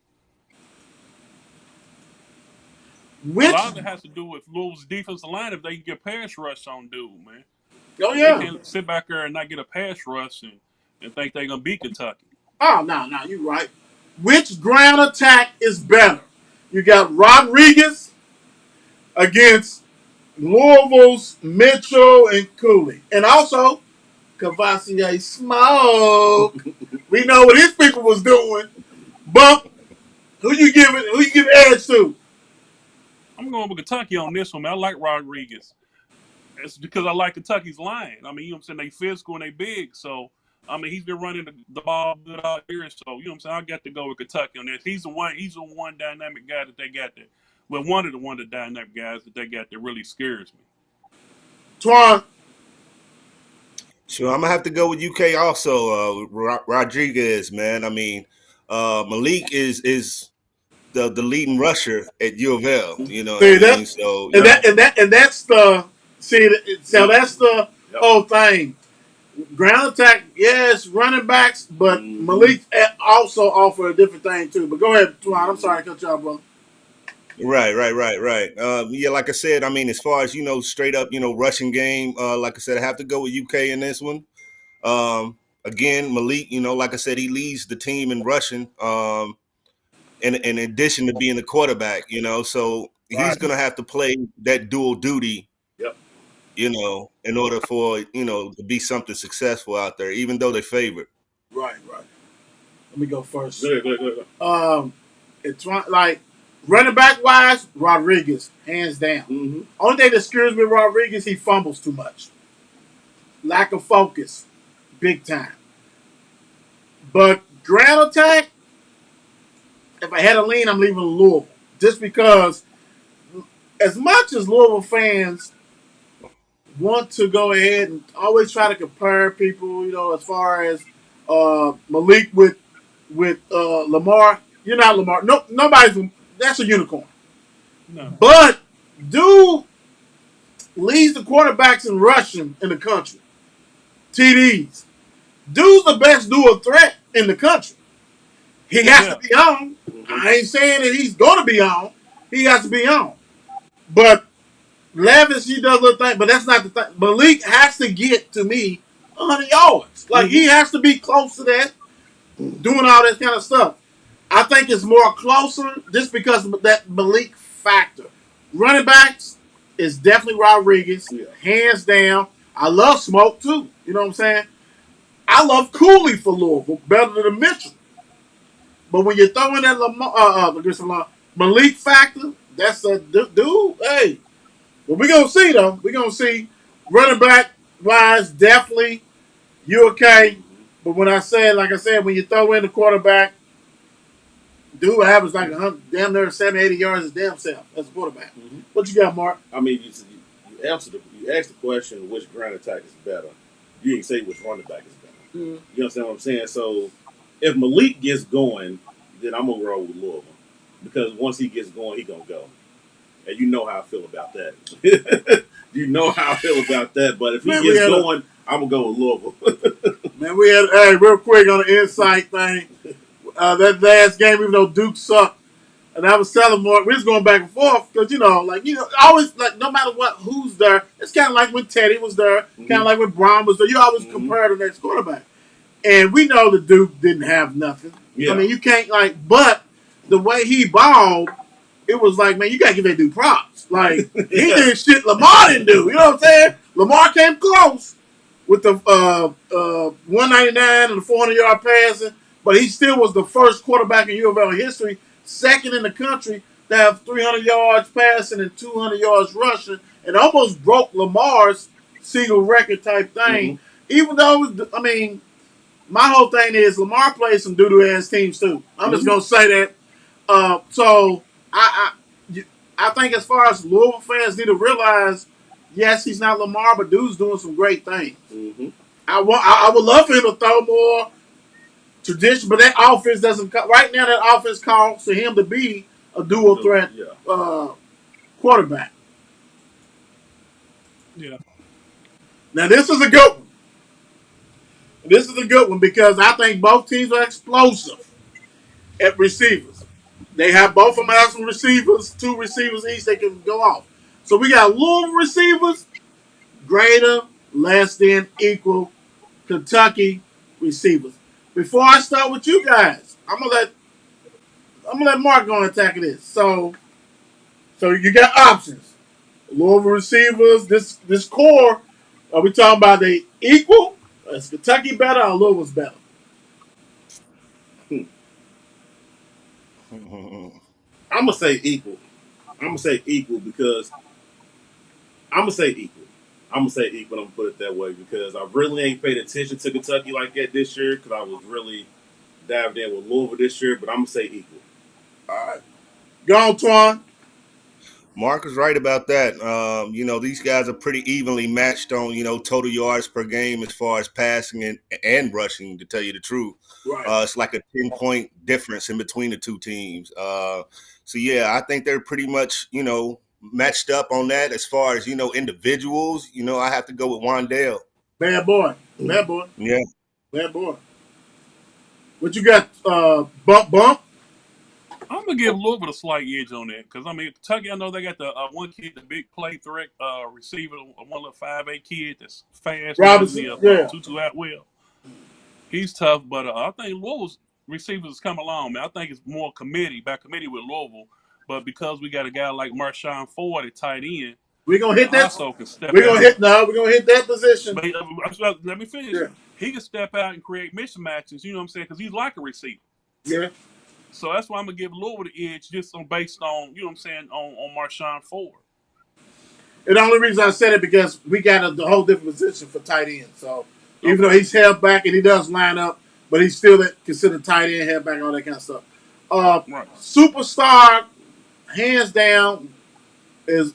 A Which, lot of it has to do with Louisville's defensive line if they can get pass rush on dude, man. oh They yeah. can't sit back there and not get a pass rush and think they're going to beat Kentucky. Oh, no, you're right. Which ground attack is better? You got Rodriguez against Louisville's Mitchell and Cooley. And also, Cavassier Smoke. We know what his people was doing. Bump, who you give edge to? I'm going with Kentucky on this one, man. I like Rodriguez. It's because I like Kentucky's line. I mean, you know what I'm saying? They physical and they big. So, I mean, he's been running the ball good out here. So, you know what I'm saying? I got to go with Kentucky on this. He's the one dynamic guy that they got there. Well, one of the dynamic guys that they got that really scares me. Twan. So I'm gonna have to go with UK also. Rodriguez, man. I mean, Malik is the leading rusher at U of L. You know what I See mean? that, So and yeah, that's the so that's the whole thing. Ground attack, yes, running backs, but Malik also offer a different thing too. But go ahead, Twan. I'm sorry to cut you off, brother. right. Yeah, like I said, I mean, as far as straight up, rushing game. Like I said, I have to go with UK in this one. Again, Malik, like I said, he leads the team in rushing. In addition to being the quarterback, so Right. he's gonna have to play that dual duty, Yep. in order for to be something successful out there, even though they're favored. Right. Let me go first. Good. It's like running back wise, Rodriguez, hands down. Mm-hmm. Only thing that scares me, Rodriguez, he fumbles too much. Lack of focus, big time. But ground attack, if I had a lean, I'm leaving Louisville. Just because, as much as Louisville fans want to go ahead and always try to compare people, as far as Malik with Lamar, you're not Lamar. No, nobody's. That's a unicorn. No. But dude leads the quarterbacks in rushing in the country. TDs. Dude's the best dual threat in the country. He has to be on. I ain't saying that he's going to be on. He has to be on. But Levis, he does little thing, but that's not the thing. Malik has to get to me 100 yards. Like he has to be close to that, doing all that kind of stuff. I think it's more closer just because of that Malik factor. Running backs is definitely Rodriguez, hands down. I love Smoke too. You know what I'm saying? I love Cooley for Louisville better than Mitchell. But when you throw in that Malik factor, that's a dude. Hey, well, we're going to see, though. We're going to see running back wise, definitely you okay. But when I said, like I said, when you throw in the quarterback, dude average like 100, damn near 70, 80 yards his damn self as a quarterback. Mm-hmm. What you got, Mark? I mean, you asked the question which ground attack is better. You didn't say which running back is better. Mm-hmm. You understand what I'm saying? So if Malik gets going, then I'm gonna roll with Louisville because once he gets going, he gonna go. And you know how I feel about that. You know how I feel about that. But if he gets going, I'm gonna go with Louisville. Man, we had real quick on the insight thing. That last game, even though Duke sucked, and I was telling Mark, we was going back and forth because always like no matter who's there, it's kind of like when Teddy was there, kind of like when Braun was there. You always compare the next quarterback, and we know the Duke didn't have nothing. Yeah. I mean, you can't but the way he balled, it was like, man, you gotta give that dude props. Like he did shit Lamar didn't do. You know what I'm saying? Lamar came close with the 199 and the 400-yard passing, but he still was the first quarterback in U of L history, second in the country to have 300 yards passing and 200 yards rushing, and almost broke Lamar's single record type thing. Even though, I mean, my whole thing is Lamar plays some doo-doo ass teams too. I'm just gonna say that. So I think as far as Louisville fans need to realize, yes, he's not Lamar, but dude's doing some great things. Mm-hmm. I would love for him to throw more tradition, but that offense doesn't. Right now, that offense calls for him to be a dual threat quarterback. Yeah. Now this is a good one. This is a good one because I think both teams are explosive at receivers. They have both of them have some receivers, 2 receivers each they can go off. So we got Louisville receivers, greater, less than, equal, Kentucky receivers. Before I start with you guys, I'm gonna let Mark go and attack this. So you got options. Louisville receivers, this core, are we talking about they equal? Is Kentucky better or Louisville's better? I'm gonna say equal. I'm gonna say equal because I'm gonna say equal. I'm gonna say equal. I'm gonna put it that way because I really ain't paid attention to Kentucky like that this year because I was really dived in with Louisville this year. But I'm gonna say equal. All right. Go on, Twan. Mark is right about that. These guys are pretty evenly matched on, total yards per game as far as passing and rushing, to tell you the truth. Right. It's like a 10-point difference in between the two teams. I think they're pretty much, matched up on that as far as, individuals. I have to go with Wandale. Bad boy. Bad boy. Yeah. Bad boy. What you got, Bump? I'm gonna give Louisville a slight edge on that because Kentucky. I know they got the one kid, the big play threat receiver, one little 5'8" kid that's fast. Reminds me Robinson. of Yeah. Tutu Atwell. He's tough, but I think Louisville's receivers come along, man. I think it's more by committee with Louisville, but because we got a guy like Marshawn Ford at tight end, We're gonna hit that. also can step We're gonna out. hit now. We're gonna hit that position. But let me finish. Yeah. He can step out and create mismatches. You know what I'm saying? Because he's like a receiver. Yeah. So that's why I'm gonna give Louisville the edge just based on what I'm saying on Marshawn Ford. And the only reason I said it because we got the whole different position for tight end. So even though he's held back and he does line up, but he's still considered tight end, held back, all that kind of stuff. Right. Superstar, hands down, is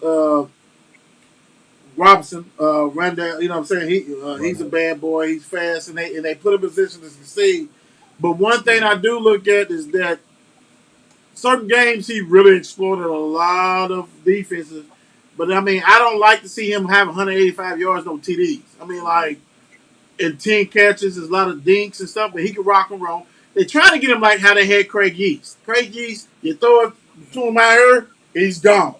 Robinson. Randall, you know what I'm saying? He's a bad boy. He's fast, and they put him in position to succeed. But one thing I do look at is that certain games he really exploited a lot of defenses. But I don't like to see him have 185 yards, no TDs. Like in 10 catches, there's a lot of dinks and stuff, but he can rock and roll. They try to get him like how they had Craig Yeast. Craig Yeast, you throw it to him out here, he's gone.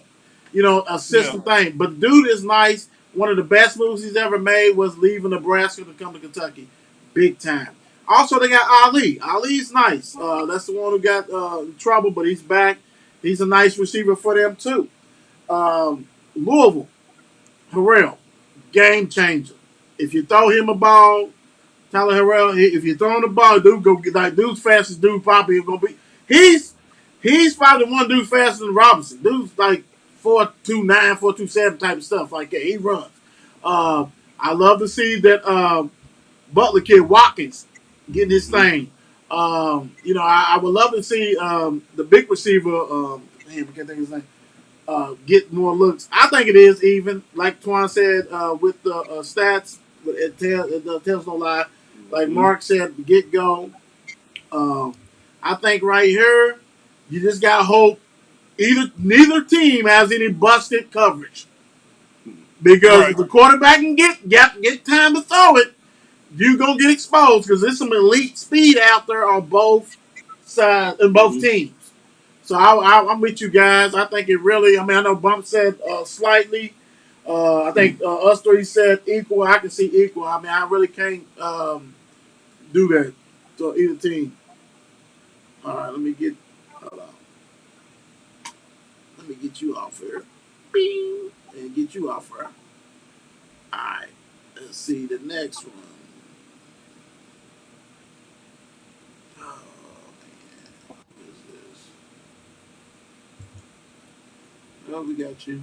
A system thing. But dude is nice. One of the best moves he's ever made was leaving Nebraska to come to Kentucky. Big time. Also, they got Ali. Ali's nice. That's the one who got in trouble, but he's back. He's a nice receiver for them, too. Louisville, Harrell, game changer. If you throw him a ball, Tyler Harrell, if you throw him the ball, dude go get like dude's fastest dude probably gonna be. He's probably one dude faster than Robinson. Dude's like 4.29, 4.27 type of stuff like that. He runs. I love to see that Butler kid Watkins getting his thing. I would love to see the big receiver. I can't think of his name. Get more looks. I think it is even, like Twan said with the stats. But it tells no lie. Like Mark said, get go. I think right here, you just got to hope neither team has any busted coverage. Because if the quarterback can get time to throw it, you gonna get exposed because there's some elite speed out there on both sides and both teams. So I'm with you guys. I think it really. I know Bump said slightly. I think us three said equal. I can see equal. I really can't do that to either team. All right, let me get. Hold on. Let me get you off here. Bing, and get you off here. All right. Let's see the next one. Oh man, what is this? Oh, we got you.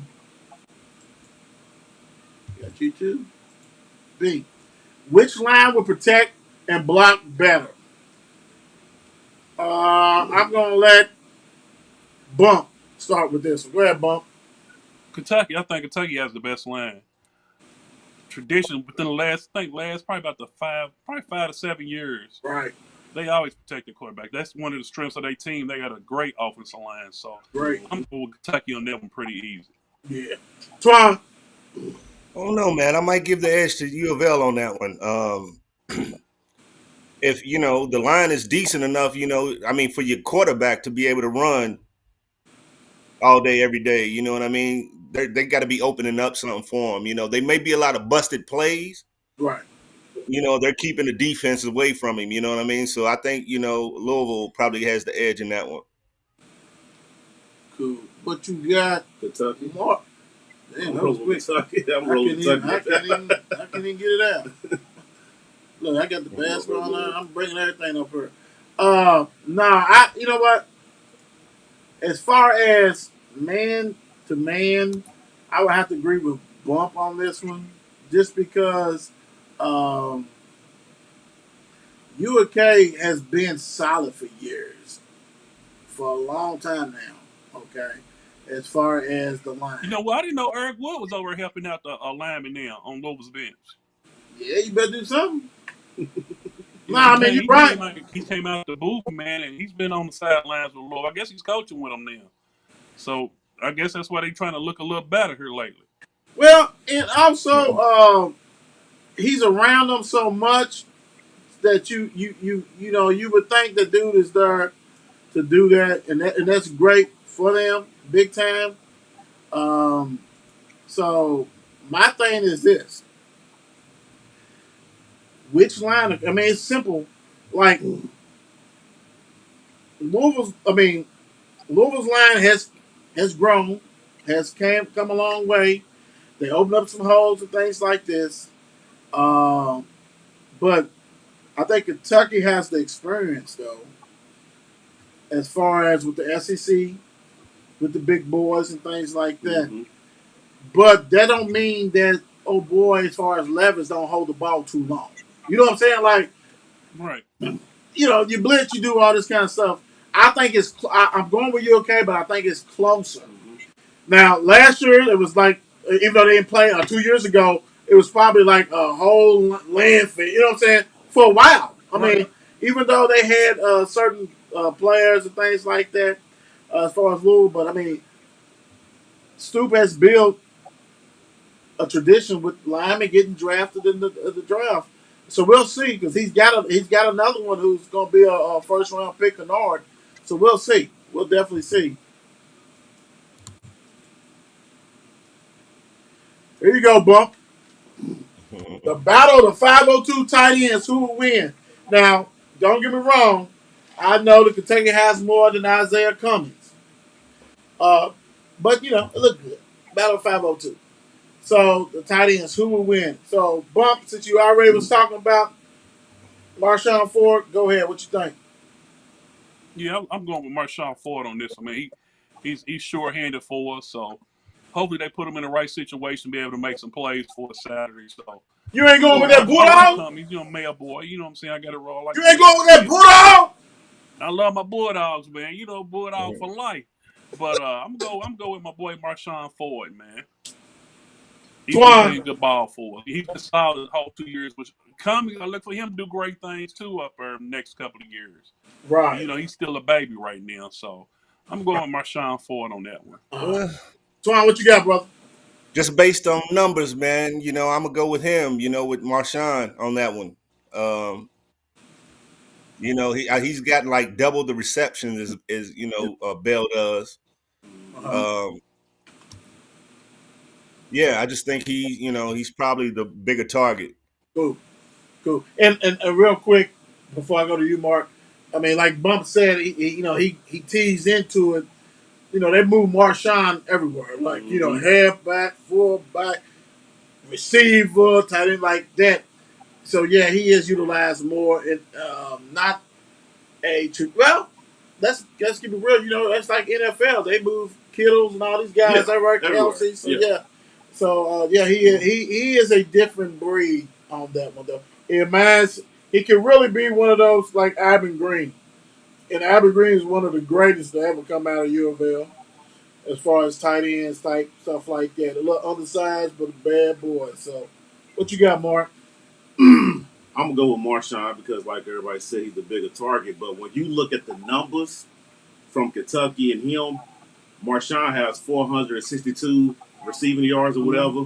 Got you too. B. Which line will protect and block better? I'm gonna let Bump start with this one. Go ahead, Bump. Kentucky. I think Kentucky has the best line. Tradition within the last probably about probably 5 to 7 years. Right. They always protect the quarterback. That's one of the strengths of their team. They got a great offensive line. So Great. I'm going with Kentucky on that one pretty easy. Yeah. Twan. Oh no, man! I might give the edge to U of L on that one. If the line is decent enough, for your quarterback to be able to run all day, every day, you know what I mean? They got to be opening up something for him. They may be a lot of busted plays. Right. They're keeping the defense away from him. You know what I mean? So I think Louisville probably has the edge in that one. Cool. What you got? Kentucky. Mark. Damn, I'm that was rolling quick. Kentucky. I'm I rolling couldn't even. Kentucky. I couldn't even get it out. Look, I got the basketball now. I'm bringing everything up here. Nah, you know what? As far as man to man, I would have to agree with Bump on this one, just because um, UK has been solid for years, for a long time now. Okay, as far as the You line, know what? I didn't know Eric Wood was over helping out the lineman now on Louisville's bench. yeah, you better do something. Yeah, Nah, I mean you're right. he came out the booth, man, and he's been on the sidelines with Louisville. I guess he's coaching with them now. So I guess that's why they're trying to look a little better here lately. Well, and also he's around them so much that you would think the dude is there to do that, and that's great for them, big time. Um, so my thing is this: which line? I mean, it's simple. Like Louisville's line has grown, has come a long way. They opened up some holes and things like this. Um, but I think Kentucky has the experience though, as far as with the SEC, with the big boys and things like that. Mm-hmm. But that don't mean that oh boy, as far as Levis don't hold the ball too long. You know what I'm saying? Like Right. you blitz, you do all this kind of stuff. I think I'm going with you, okay, but I think it's closer. Mm-hmm. Now, last year it was like, even though they didn't play 2 years ago, it was probably like a whole landfill. You know what I'm saying? For a while. I Right. mean, even though they had certain players and things like that, as far as Louisville, but I mean, Stoop has built a tradition with Lyman getting drafted in the draft. So we'll see because he's got another one who's going to be a first round pick, Kennard. So we'll see. We'll definitely see. Here you go, Bump. The battle of the 502 tight ends. Who will win? Now, don't get me wrong. I know that Kentucky has more than Isaiah Cummings. Uh, but it looked good. Battle of 502. So the tight ends, who will win? So Bump, since you already was talking about Marshawn Ford, go ahead. What you think? Yeah, I'm going with Marshawn Ford on this. I mean, he's sure-handed for us, so hopefully they put him in the right situation, be able to make some plays for us Saturday. So, You ain't going with that I like Bulldog? Cummings, mail boy. You know what I'm saying? I got to roll like You a ain't real going with that man. Bulldog? I love my Bulldogs, man. Bulldog for life. But I'm go with my boy Marshawn Ford, man. He's been Twan. playing good ball for us. He's been solid the whole 2 years. Which Cummings, I look for him to do great things too up there in the next couple of years. But Right. he's still a baby right now, so I'm going with Marshawn Ford on that one. Uh, Twan, what you got, brother? Just based on numbers, man, I'm gonna go with him. With Marshawn on that one. Um, he's got like double the receptions as Bell does. Uh-huh. Um, yeah, I just think he's probably the bigger target. Cool. Cool. And real quick, before I go to you, Mark, I mean, like Bump said, he teased into it. They move Marshawn everywhere, like Mm-hmm. half back, full back, receiver, tight end, like that. So yeah, he is utilized more, and not well. Let's keep it real. That's like NFL. They move Kittles and all these guys Yeah, everywhere, everywhere. Kelsey. So Yeah. yeah, so yeah, he is a different breed on that one though. It reminds he can really be one of those like Ivan Green, and Ivan Green is one of the greatest to ever come out of U of L as far as tight ends type stuff like that. A little undersized, but a bad boy. So, what you got, Mark? I'm gonna go with Marshawn because, like everybody said, he's the bigger target. But when you look at the numbers from Kentucky and him, Marshawn has 462 receiving yards or Mm-hmm. whatever.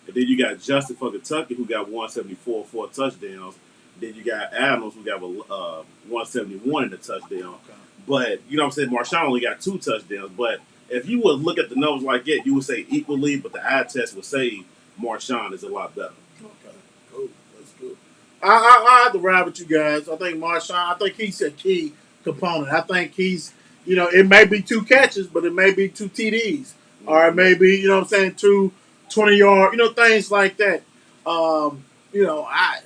And then you got Justin for Kentucky, who got 174, 4 touchdowns. Then you got Adams, who got 171 in the touchdown. Okay. But, you know what I'm saying? Marshawn only got 2 touchdowns. But if you would look at the numbers like that, you would say equally, but the eye test would say Marshawn is a lot better. Okay, cool. That's good. I have to ride with you guys. I think Marshawn. I think he's a key component. I think he's. It may be two catches, but it may be two TDs, or it Mm-hmm. may be, what I'm saying, 20 yard, things like that. I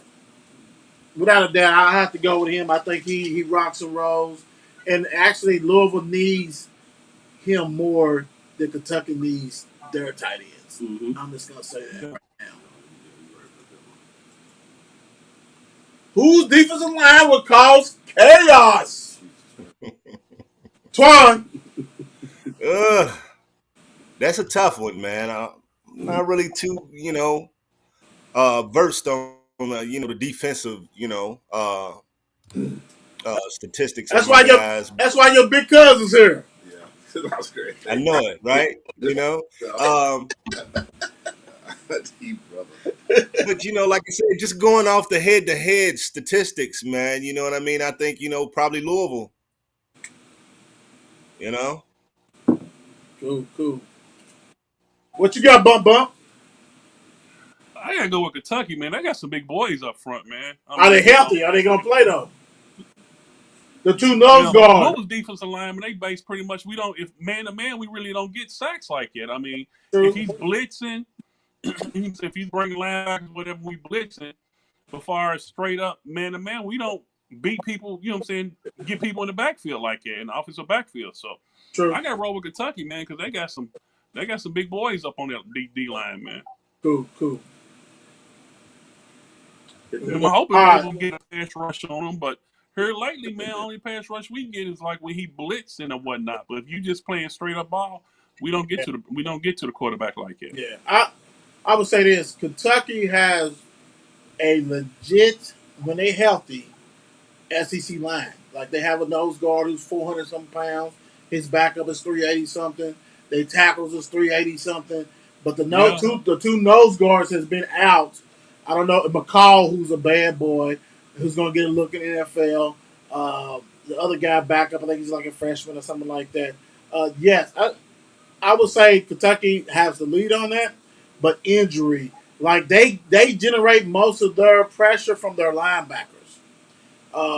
without a doubt I have to go with him. I think he rocks and rolls, and actually Louisville needs him more than Kentucky needs their tight ends. Mm-hmm. I'm just gonna say that Yeah. right now. Whose defensive line would cause chaos? Twan. Ugh, that's a tough one, man. I'm not really too, versed on the defensive, statistics of That's my why your guys. that's why your big cousin's here. Yeah, that was great. I know it, right? Um, Deep, brother. but like I said, just going off the head-to-head statistics, man. You know what I mean? I think probably Louisville. You know, Cool. What you got, Bump? I gotta go with Kentucky, man. They got some big boys up front, man. I Are they mean, healthy? Are they gonna play though? The two you nose know, guard. Louisville's defensive lineman, they base pretty much. We don't, if man to man, we really don't get sacks like that. I mean, if True. he's blitzing, if he's bringing linebackers, whatever we blitzing, but far as straight up man to man, we don't beat people. You know what I'm saying? Get people in the backfield like that in the offensive backfield. So True. I got to roll with Kentucky, man, because they got some big boys up on that D line, man. Cool. I'm hoping All right. we'll get a pass rush on them, but here lately, man, only pass rush we get is like when he blitzing and whatnot. But if you just playing straight up ball, we don't get to the quarterback like that. Yeah. I would say this. Kentucky has a legit, when they healthy, SEC line. Like they have a nose guard who's 400 something pounds. His backup is 380 something. They tackles is 380 something. But Yeah. the two nose guards has been out. I don't know McCall, who's a bad boy, who's gonna get a look in the NFL. The other guy backup, I think he's like a freshman or something like that. Yes, I would say Kentucky has the lead on that, but injury, like they generate most of their pressure from their linebackers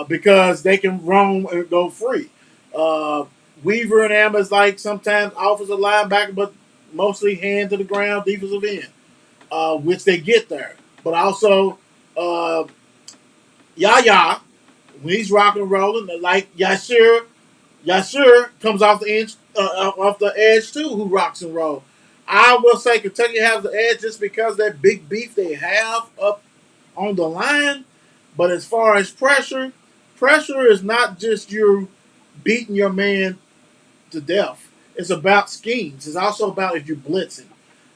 because they can roam and go free. Uh, Weaver and Am is like sometimes offensive linebacker, but mostly hand to the ground, defensive end, which they get there. But also, uh, Yaya, when he's rocking and rolling, like Yashir comes off the edge too, who rocks and roll. I will say Kentucky has the edge just because that big beef they have up on the line. But as far as pressure is not just you beating your man to death. It's about schemes. It's also about if you're blitzing.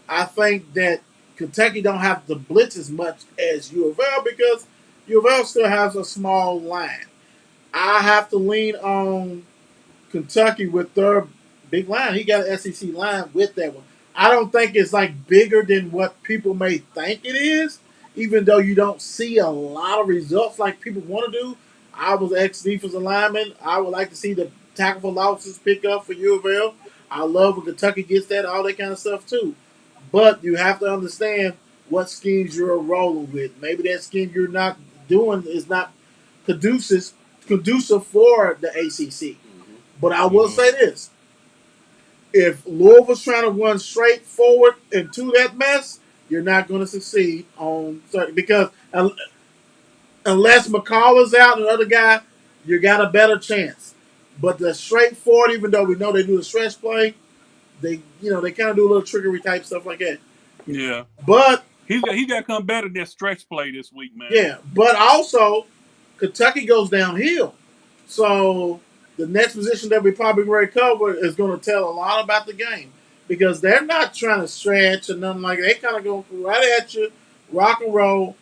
I think that Kentucky don't have to blitz as much as U of L because U of L still has a small line. I have to lean on Kentucky with their big line. He got an SEC line with that one. I don't think it's like bigger than what people may think it is, even though you don't see a lot of results like people want to do. I was ex defensive lineman. I would like to see the tackle for losses pick up for U of L. I love when Kentucky gets that, all that kind of stuff too. But you have to understand what schemes you're rolling with. Maybe that scheme you're not doing is not conducive conducive for the ACC. But I will say this: if Louisville's trying to run straight forward into that mess, you're not going to succeed on certain because unless McCall is out and the other guy, you got a better chance. But the straightforward, even though we know they do the stretch play, they kind of do a little trickery type stuff like that. Yeah. But He got to come better than that stretch play this week, man. yeah, but also Kentucky goes downhill. So the next position that we probably already covered is going to tell a lot about the game because they're not trying to stretch or nothing like that. They kind of go right at you, rock and roll,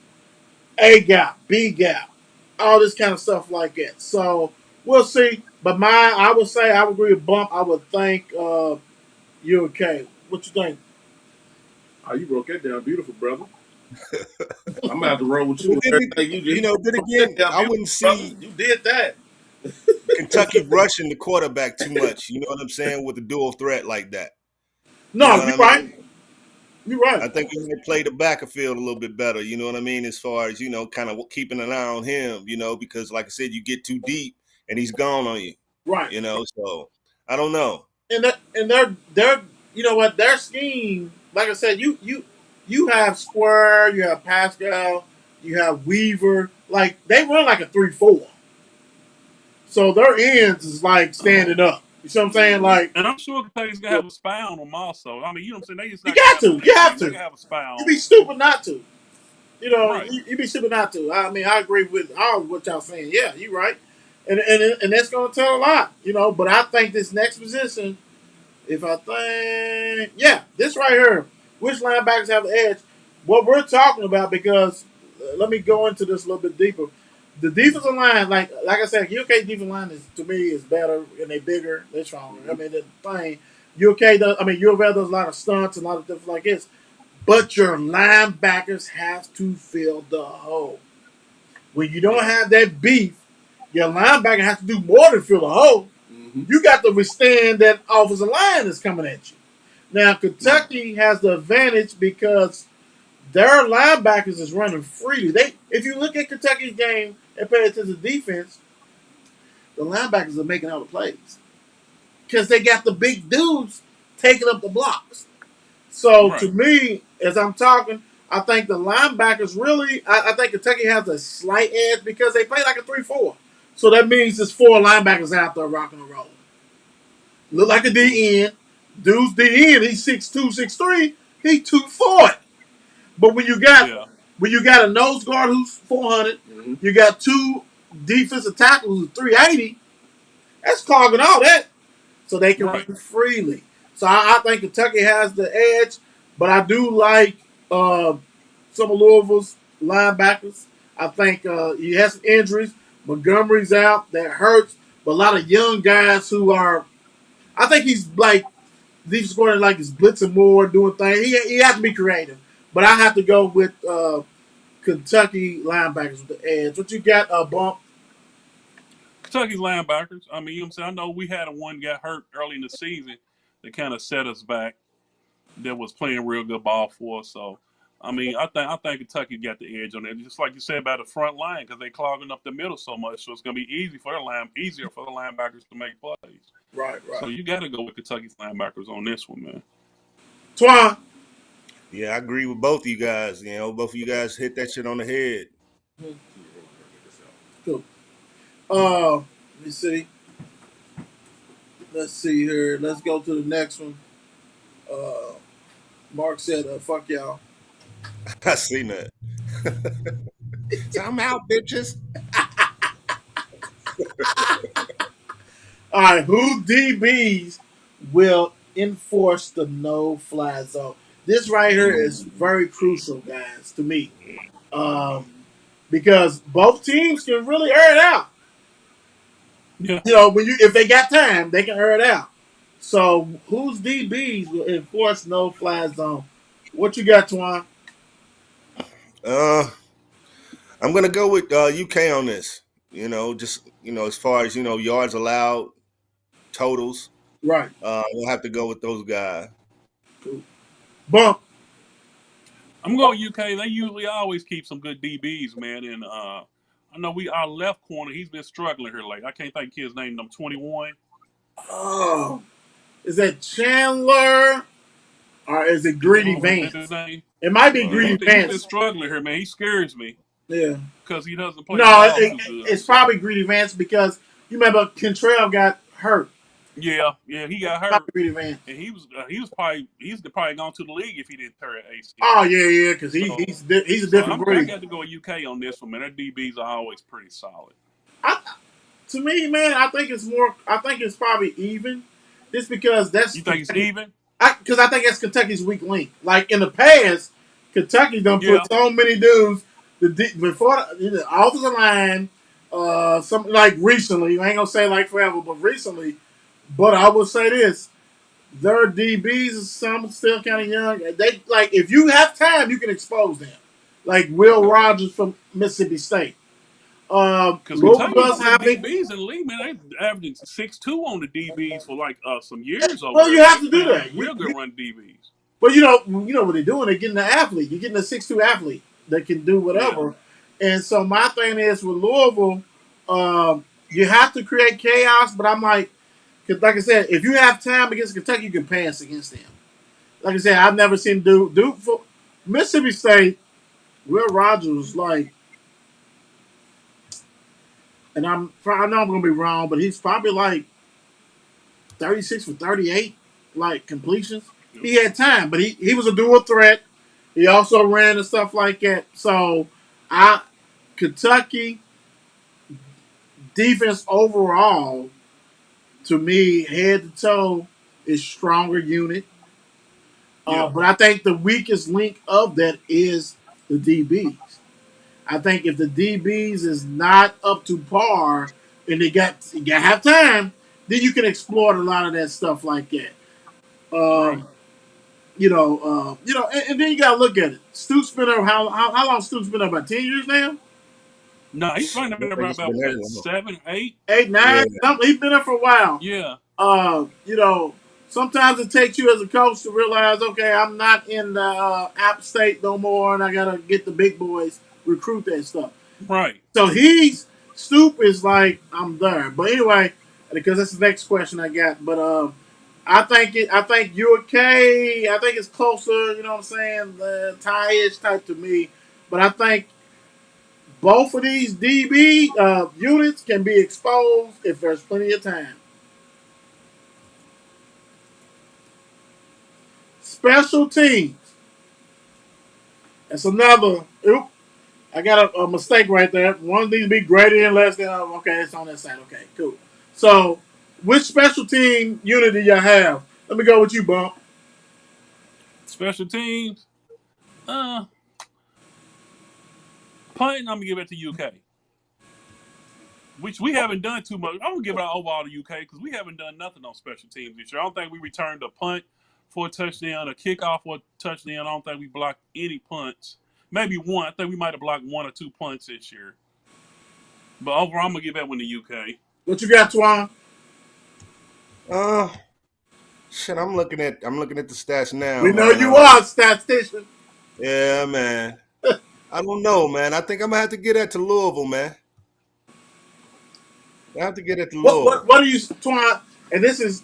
A gap, B gap, all this kind of stuff like that. So we'll see. But I would say I would agree with Bump. I would think you okay. What you think? Oh, you broke that down beautiful, brother. I'm gonna have to roll with you But with then, everything you just then broke that again, down I beautiful, wouldn't brother. see You did that. Kentucky rushing the quarterback too much. You know what I'm saying? With a dual threat like that. You No, know what you're I right. mean? You're right. I think we might play the backfield a little bit better. You know what I mean? As far as kind of keeping an eye on him. Because like I said, you get too deep and he's gone on you. Right. So I don't know. And they're you know what their scheme, like I said, you you have Square, you have Pascal, you have Weaver. Like they run like a 3-4. So their ends is like standing up. You see what I'm saying? Like And I'm sure Kentucky's gonna have a spy on them also. I mean, you know what I'm saying? They just you not gonna got have them to, on you their have team. They to. gonna have a spy You'd on be them. stupid not to. You know, Right. you'd be stupid not to. I mean, I agree with all of what y'all saying. Yeah, you're right, and that's gonna tell a lot. You know, but I think this next position, if I think, yeah, this right here, which linebackers have the edge? What we're talking about, because let me go into this a little bit deeper. The defensive line, like I said, UK defensive line is to me is better and they bigger, they're stronger. I mean, the thing UK does, I mean, U of L does a lot of stunts and a lot of different like this, but your linebackers have to fill the hole. When you don't Yeah. have that beef, your linebacker has to do more than fill the hole. Mm-hmm. You got to withstand that offensive line that's coming at you. Now, Right. Kentucky has the advantage because their linebackers is running freely. If you look at Kentucky's game and pay attention to defense, the linebackers are making all the plays because they got the big dudes taking up the blocks. So Right. to me, as I'm talking, I think the linebackers really, I think Kentucky has a slight edge because they play like a 3-4. So that means there's four linebackers out there rocking and rolling. Look like a DN. Dude's DN, he's 6'2", 6'3", he 240. But Yeah. when you got a nose guard who's 400, Mm-hmm. you got two defensive tackles who's 380, that's clogging all that. So they can Right. run freely. So I think Kentucky has the edge, but I do like some of Louisville's linebackers. I think he has some injuries. Montgomery's out, that hurts. But a lot of young guys who are, I think he's like defensive coordinator, like he's blitzing more, doing things. He has to be creative. But I have to go with Kentucky linebackers with the edge. What you got, Bump? Kentucky's linebackers. I mean, you know what I'm saying? I know we had a one got hurt early in the season that kind of set us back. That was playing real good ball for us. So, I mean, I think Kentucky got the edge on it. Just like you said about the front line, because they clogging up the middle so much, so it's gonna be easier for the linebackers to make plays. Right, So right. you got to go with Kentucky's linebackers on this one, man. Twan. Yeah, I agree with both of you guys. You know, both of you guys hit that shit on the head. Cool. Let me see. Let's see here. Let's go to the next one. Uh, Mark said, "Fuck y'all." I seen that. So I'm out, bitches. All right, who DBs will enforce the no-fly zone? This right here is very crucial, guys, to me, um, because both teams can really air it out. Yeah, You know, when you if they got time, they can air it out. So, whose DBs will enforce no-fly zone? What you got, Twan? Uh, I'm gonna go with UK on this. You know, just as far as yards allowed, totals. Right. We'll have to go with those guys. Cool. Bump. I'm going UK. They usually always keep some good DBs, man. And I know our left corner, he's been struggling here. Like I can't think of his name. I'm 21. Oh, is that Chandler or is it Is that Greedy his Vance? name? It might be Yeah, Uh, Greedy he's been Vance. struggling here, man. He scares me Yeah. because he doesn't play the No, ball too good. it's So probably Greedy Vance because you remember Kentrell got hurt. yeah, he got hurt, Probably Greedy Vance. and he's probably gone to the league if he didn't tear an Oh ACL. yeah, yeah, because So he's a so different I breed. got to go with UK on this one, man. Their DBs are always pretty solid. I, to me, man, I think it's more. I think it's probably even, just because that's You think it's Kentucky. even? Because I think that's Kentucky's weak link. Like in the past, Kentucky done put Yeah, so many dudes before the offensive line. Some like recently, I ain't gonna say like forever, but recently. But I will say this: their DBs, some still kind of young. They like if you have time, you can expose them. Like Will okay. Rogers from Mississippi State. Because Louisville Kentucky does got good have it. DBs in the league, man. They averaging 6'2" on the DBs for like some years over Well, there, you man. have They to do playing that. real good run DBs. But you know what they're doing. They're getting an athlete. You're getting a 6'2" athlete that can do Yeah, whatever. And so my thing is with Louisville, you have to create chaos. But I'm like, 'cause like I said, if you have time against Kentucky, you can pass against them. Like I said, I've never seen Duke. Mississippi State, Will Rogers was like, and I know I'm gonna be wrong, but he's probably like 36 for 38, like completions. He had time, but he was a dual threat. He also ran and stuff like that. So I Kentucky defense overall, to me, head to toe, is stronger unit. Yeah, But I think the weakest link of that is the DBs. I think if the DBs is not up to par and you got to have time, then you can explore a lot of that stuff like that. right. Um, and then you got to look at it. Stu's been there. How long Stu's been there? About 10 years now. No, he's running I think around it's about been there what, long. 7, 8? 8, Yeah, 9. He's been there for a while. Yeah, You know, sometimes it takes you as a coach to realize, okay, I'm not in the App State no more, and I gotta get the big boys recruit that stuff. right. So Stoop is like, I'm there. But anyway, because that's the next question I got. But I think you're okay. I think it's closer. You know what I'm saying? The tie-ish type to me. But I think both of these DB units can be exposed if there's plenty of time. Special teams. That's another. Oop, I got a mistake right there. One needs to be greater than less than. Okay, it's on that side. Okay, cool. So, which special team unit do y'all have? Let me go with you, Bump. Special teams. Punting, I'm gonna give it to UK, which we haven't done too much. I'm gonna give it overall to UK because we haven't done nothing on special teams this year. I don't think we returned a punt for a touchdown, a kickoff for a touchdown. I don't think we blocked any punts. Maybe one. I think we might have blocked one or two punts this year. But overall, I'm gonna give that one to UK. What you got, Twan? uh, shit. I'm looking at the stats now, We know man. you are a statistician. Yeah, man. I don't know, man. I think I'm gonna have to get that to Louisville, man. I have to get it to Louisville. What do you, Twan? And this is,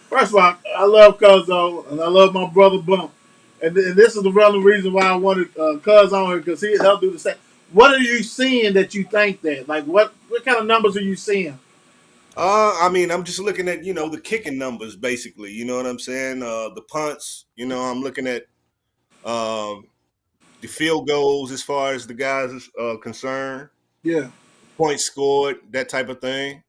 first of all, I love Cuzzo and I love my brother Bump. And this is the real reason why I wanted Cuz on here because he helped do the same. What are you seeing that you think that? Like, what kind of numbers are you seeing? I mean, I'm just looking at the kicking numbers, basically. You know what I'm saying? The punts. I'm looking at um, the field goals as far as the guys is concerned, Yeah. points scored, that type of thing.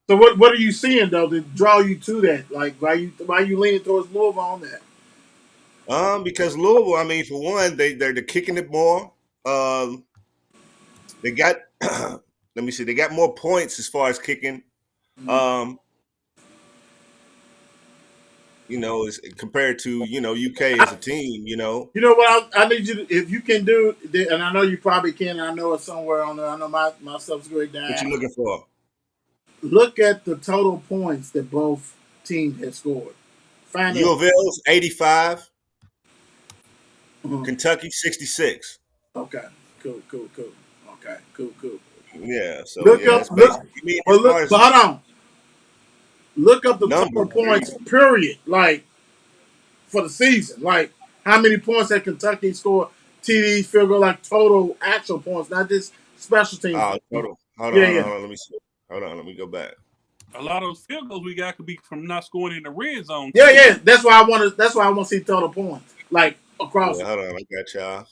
So what are you seeing though to draw you to that? Like why you leaning towards Louisville on that? Because Louisville, I mean, for one, they're kicking it more. Um, they got let me see, they got more points as far as kicking. Mhm. Um, as compared to UK as a team. You know what? I need you to, if you can do, and I know you probably can. And I know it's somewhere on there. I know my stuff's going What you down. looking for? Look at the total points that both teams have scored. Find U that. of L's 85, Mhm. Kentucky 66. Okay. Cool. Okay. Cool. Yeah, so Look yeah, up. it's Look. basically. I mean, as far as But hold on. Look up the total numbers, points. Period. Like for the season. Like how many points that Kentucky scored? TDs, field goal, like total actual points, not just special teams. oh, hold on, hold on, Yeah, hold on, yeah. hold on. Let me see. Hold on, let me go back. A lot of those field goals we got could be from not scoring in the red zone Yeah, too. yeah. That's why I want to. That's why I want to see total points, like across. Yeah, hold on, I got y'all.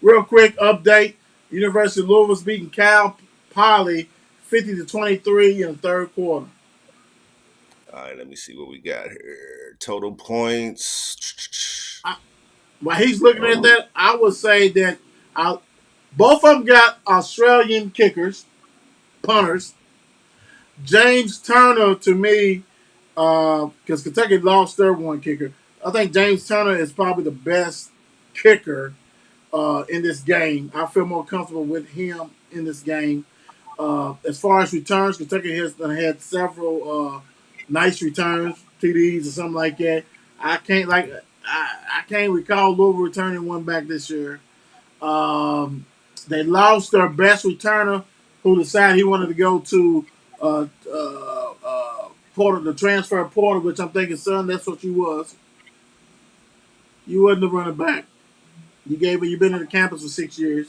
Real quick update: University of Louisville's beating Cal Poly 50-23 in the third quarter. All right, let me see what we got here. Total points. While he's looking at that, I would say that I, both of them got Australian kickers, punters. James Turner, to me, because Kentucky lost their one kicker, I think James Turner is probably the best kicker in this game. I feel more comfortable with him in this game. As far as returns, Kentucky has had several nice returns, TDs or something like that. I can't recall Louisville returning one back this year. Um, they lost their best returner, who decided he wanted to go to portal, the transfer portal, which I'm thinking, son, that's what you was. You wasn't the running back. You've been in the campus for 6 years.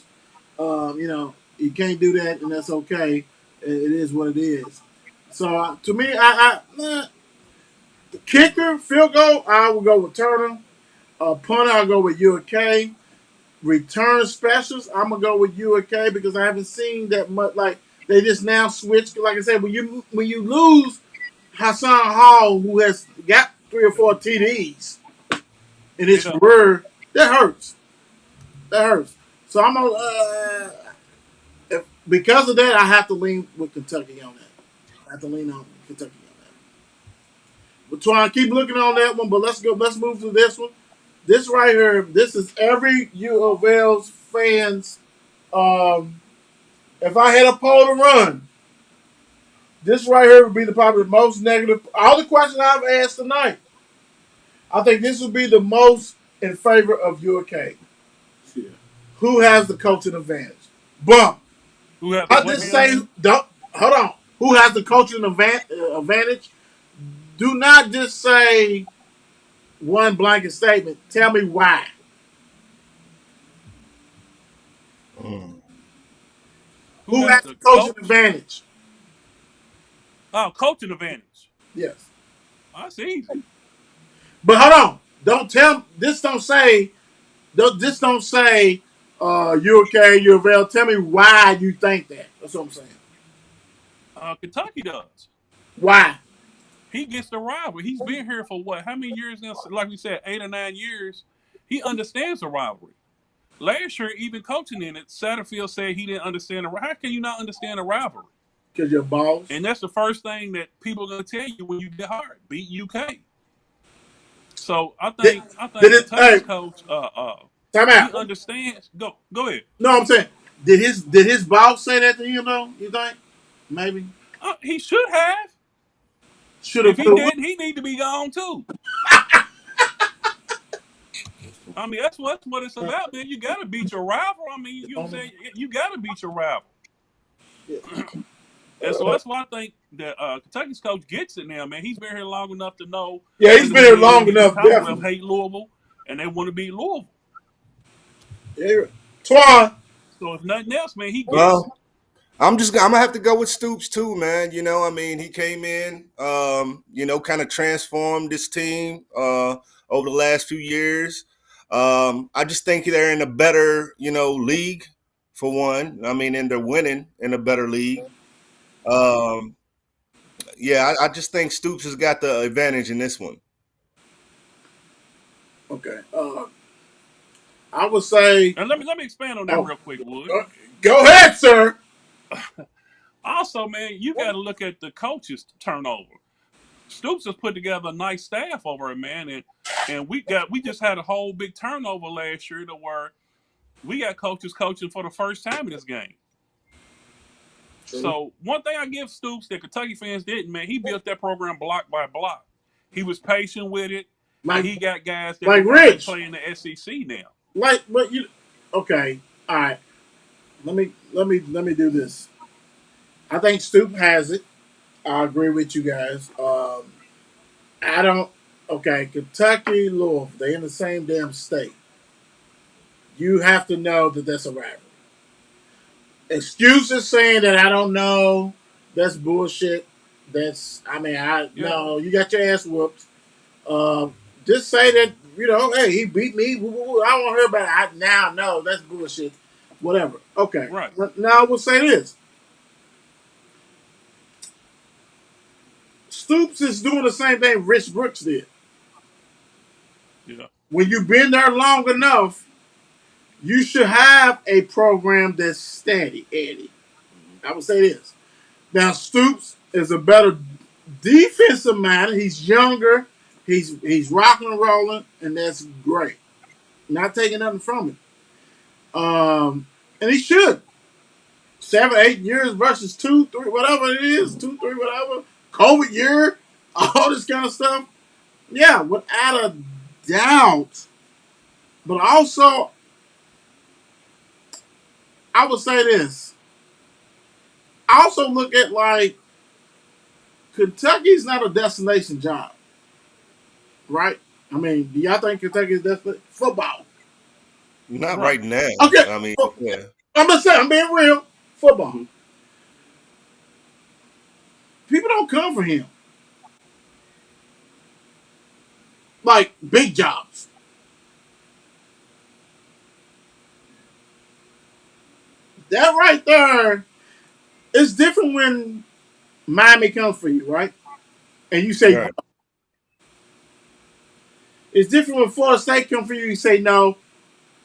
You can't do that, and that's okay. It is what it is. So to me, the kicker, field goal, I will go with Turner. Punter, I'll go with UK. Return specials, I'm gonna go with UK because I haven't seen that much. Like they just now switched. Like I said, when you lose Hassan Hall, who has got 3 or 4 TDs in his Yeah. career, that hurts. That hurts. So I'm gonna because of that, I have to lean with Kentucky on that. I have to lean on Kentucky on that. We're trying to keep looking on that one, but let's go. Let's move to this one. This right here. This is every U of L's fans. Um, if I had a poll to run, this right here would be probably the most negative. All the questions I've asked tonight, I think this would be the most in favor of UK. Yeah. Who has the coaching advantage? Bump. Who have the I what just now? say, don't hold on. Who has the coaching advantage? Do not just say one blanket statement. Tell me why. Mm. Who Who has has the the coaching coach? advantage? Oh, coaching advantage. Yes. That's easy. But hold on. Don't tell this. Don't say. This don't say. You okay? You avail. Tell me why you think that. That's what I'm saying. Kentucky does. Why? He gets the rivalry. He's been here for what? How many years now? Like we said, 8 or 9 years. He understands the rivalry. Last year, even coaching in it, Satterfield said he didn't understand the. How can you not understand the rivalry? Because you're boss. And that's the first thing that people are going to tell you when you get hard. Beat UK. So I Did, think I did think it? Hey, Kentucky's coach, time he out. understands. Go ahead. No, I'm saying. Did his boss say that to him though? You think? Maybe He should have. should have. If he didn't, he need to be gone too. I mean, that's what it's about, man. You got to beat your rival. I mean, you know what I'm saying? You got to beat your rival. And so that's why I think that Kentucky's coach gets it now, man. He's been here long enough to know Yeah, what he's it been here means when long you the enough, Commonwealth definitely. hate Louisville and they want to beat Louisville. Yeah. Twan. So if nothing else, man, he gets it. Well, I'm gonna have to go with Stoops too, man. I mean, he came in, kind of transformed this team over the last few years. I just think they're in a better, league for one. I mean, and they're winning in a better league. Um, yeah, I just think Stoops has got the advantage in this one. Okay. I would say. And let me expand on that Oh, real quick, Wood. go ahead, sir. Also, man, you got to look at the coaches turnover. Stoops has put together a nice staff over there, man, and we just had a whole big turnover last year to where we got coaches coaching for the first time in this game. True. So one thing I give Stoops that Kentucky fans didn't, man, he built that program block by block. He was patient with it, and Like he got guys that like can actually Rich. play in the SEC now. But you. Okay. All right. Let me do this. I think Stoop has it. I agree with you guys. I don't. Okay, Kentucky, Louisville, they in the same damn state. You have to know that that's a rivalry. Excuses saying that I don't know, that's bullshit. I mean, I Yeah, no, you got your ass whooped. Just say that hey, he beat me. Woo, woo, woo. I don't want to hear about it. Now, no, that's bullshit. Whatever. Okay. right. Now I will say this: Stoops is doing the same thing Rich Brooks did. Yeah, When you've been there long enough, you should have a program that's steady, Eddie. I would say this. Now Stoops is a better defensive man. He's younger. He's rocking and rolling, and that's great. Not taking nothing from him. And he should 7, 8 years versus 2, 3, whatever it is, 2, 3, whatever. COVID year, all this kind of stuff. Yeah, without a doubt. But also, I would say this. I also look at like Kentucky's not a destination job, right? I mean, do y'all think Kentucky is desperate? Football. Not Right. right now. Okay, I mean, yeah. I'm just saying, I'm being real. Football. Mhm. People don't come for him. Like, big jobs. That right there is different when Miami comes for you, right? And you say, Right. it's different when Florida State comes for you, you say no.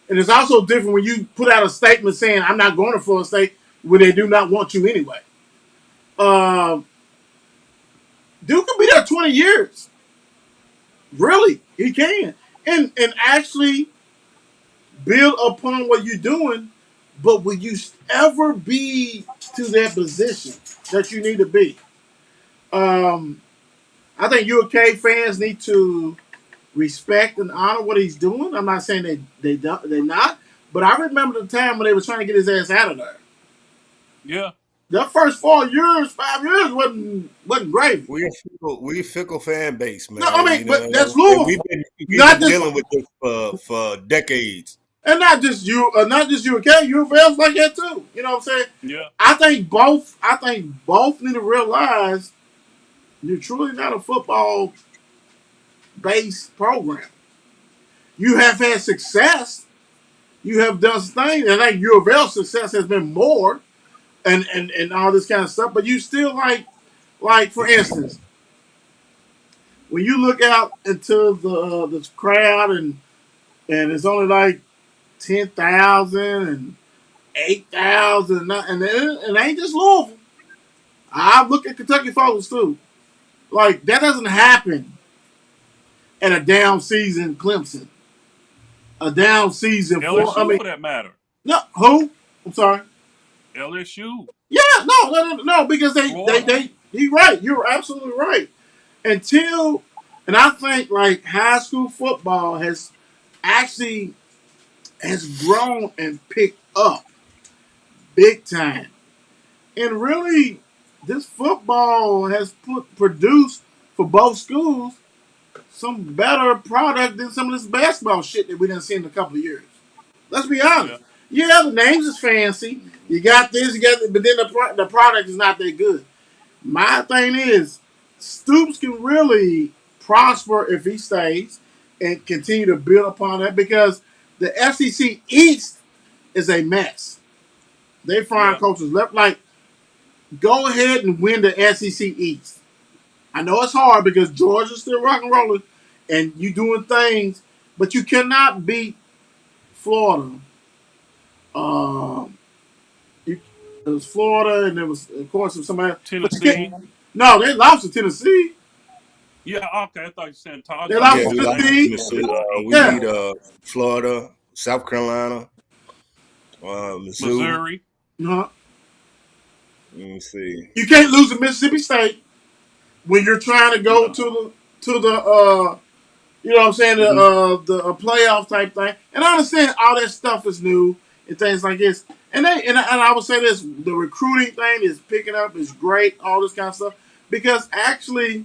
And it's also different when you put out a statement saying, I'm not going to Florida State when they do not want you anyway. Um, Duke can be there 20 years. Really, he can. And actually build upon what you're doing, but will you ever be to that position that you need to be? Um, I think UK fans need to respect and honor what he's doing. I'm not saying they're not, but I remember the time when they were trying to get his ass out of there. Yeah. The first 4 years, 5 years wasn't great. We a fickle fan base, No, I man. mean, You but that's know, and Louisville, we've not been just dealing with this for decades. and not just you, not just UK. UFL's like that too. You know what I'm saying? Yeah. I think both. I think both need to realize you're truly not a football based program. You have had success. You have done some things, and I think UFL's success has been more, and all this kind of stuff. But you still like for instance, when you look out into the crowd and it's only like 10,000 and 8,000, and it ain't just Louisville. I look at Kentucky folks too. Like that doesn't happen at a down season Clemson, a down season for. I LSU mean, for that matter. no, who? I'm sorry. LSU. Yeah, no, because Florida. He's right. You're absolutely right. Until, and I think like high school football actually has grown and picked up big time. And really, this football has produced for both schools some better product than some of this basketball shit that we done seen in a couple of years. Let's be Yeah. honest. Yeah, the names is fancy. You got this, you got that, but then the product is not that good. My thing is, Stoops can really prosper if he stays and continue to build upon that because the SEC East is a mess. They find Yeah. coaches left. Like, go ahead and win the SEC East. I know it's hard because Georgia's still rock and rolling and you doing things, but you cannot beat Florida. Um, it was Florida, and it was of course it was somebody. But you Tennessee. can't. No, they lost to Tennessee. Yeah. Okay. I thought you said. I They thought you lost Yeah, to we talking lost names. to Tennessee. Tennessee. We Yeah, beat Florida, South Carolina, Mizzou. Missouri. uh-huh. Let me see. You can't lose to Mississippi State when you're trying to go No. to the you know what I'm saying Mhm. the playoff type thing. And I understand all that stuff is new and things like this. And I would say this: the recruiting thing is picking up, is great, all this kind of stuff because actually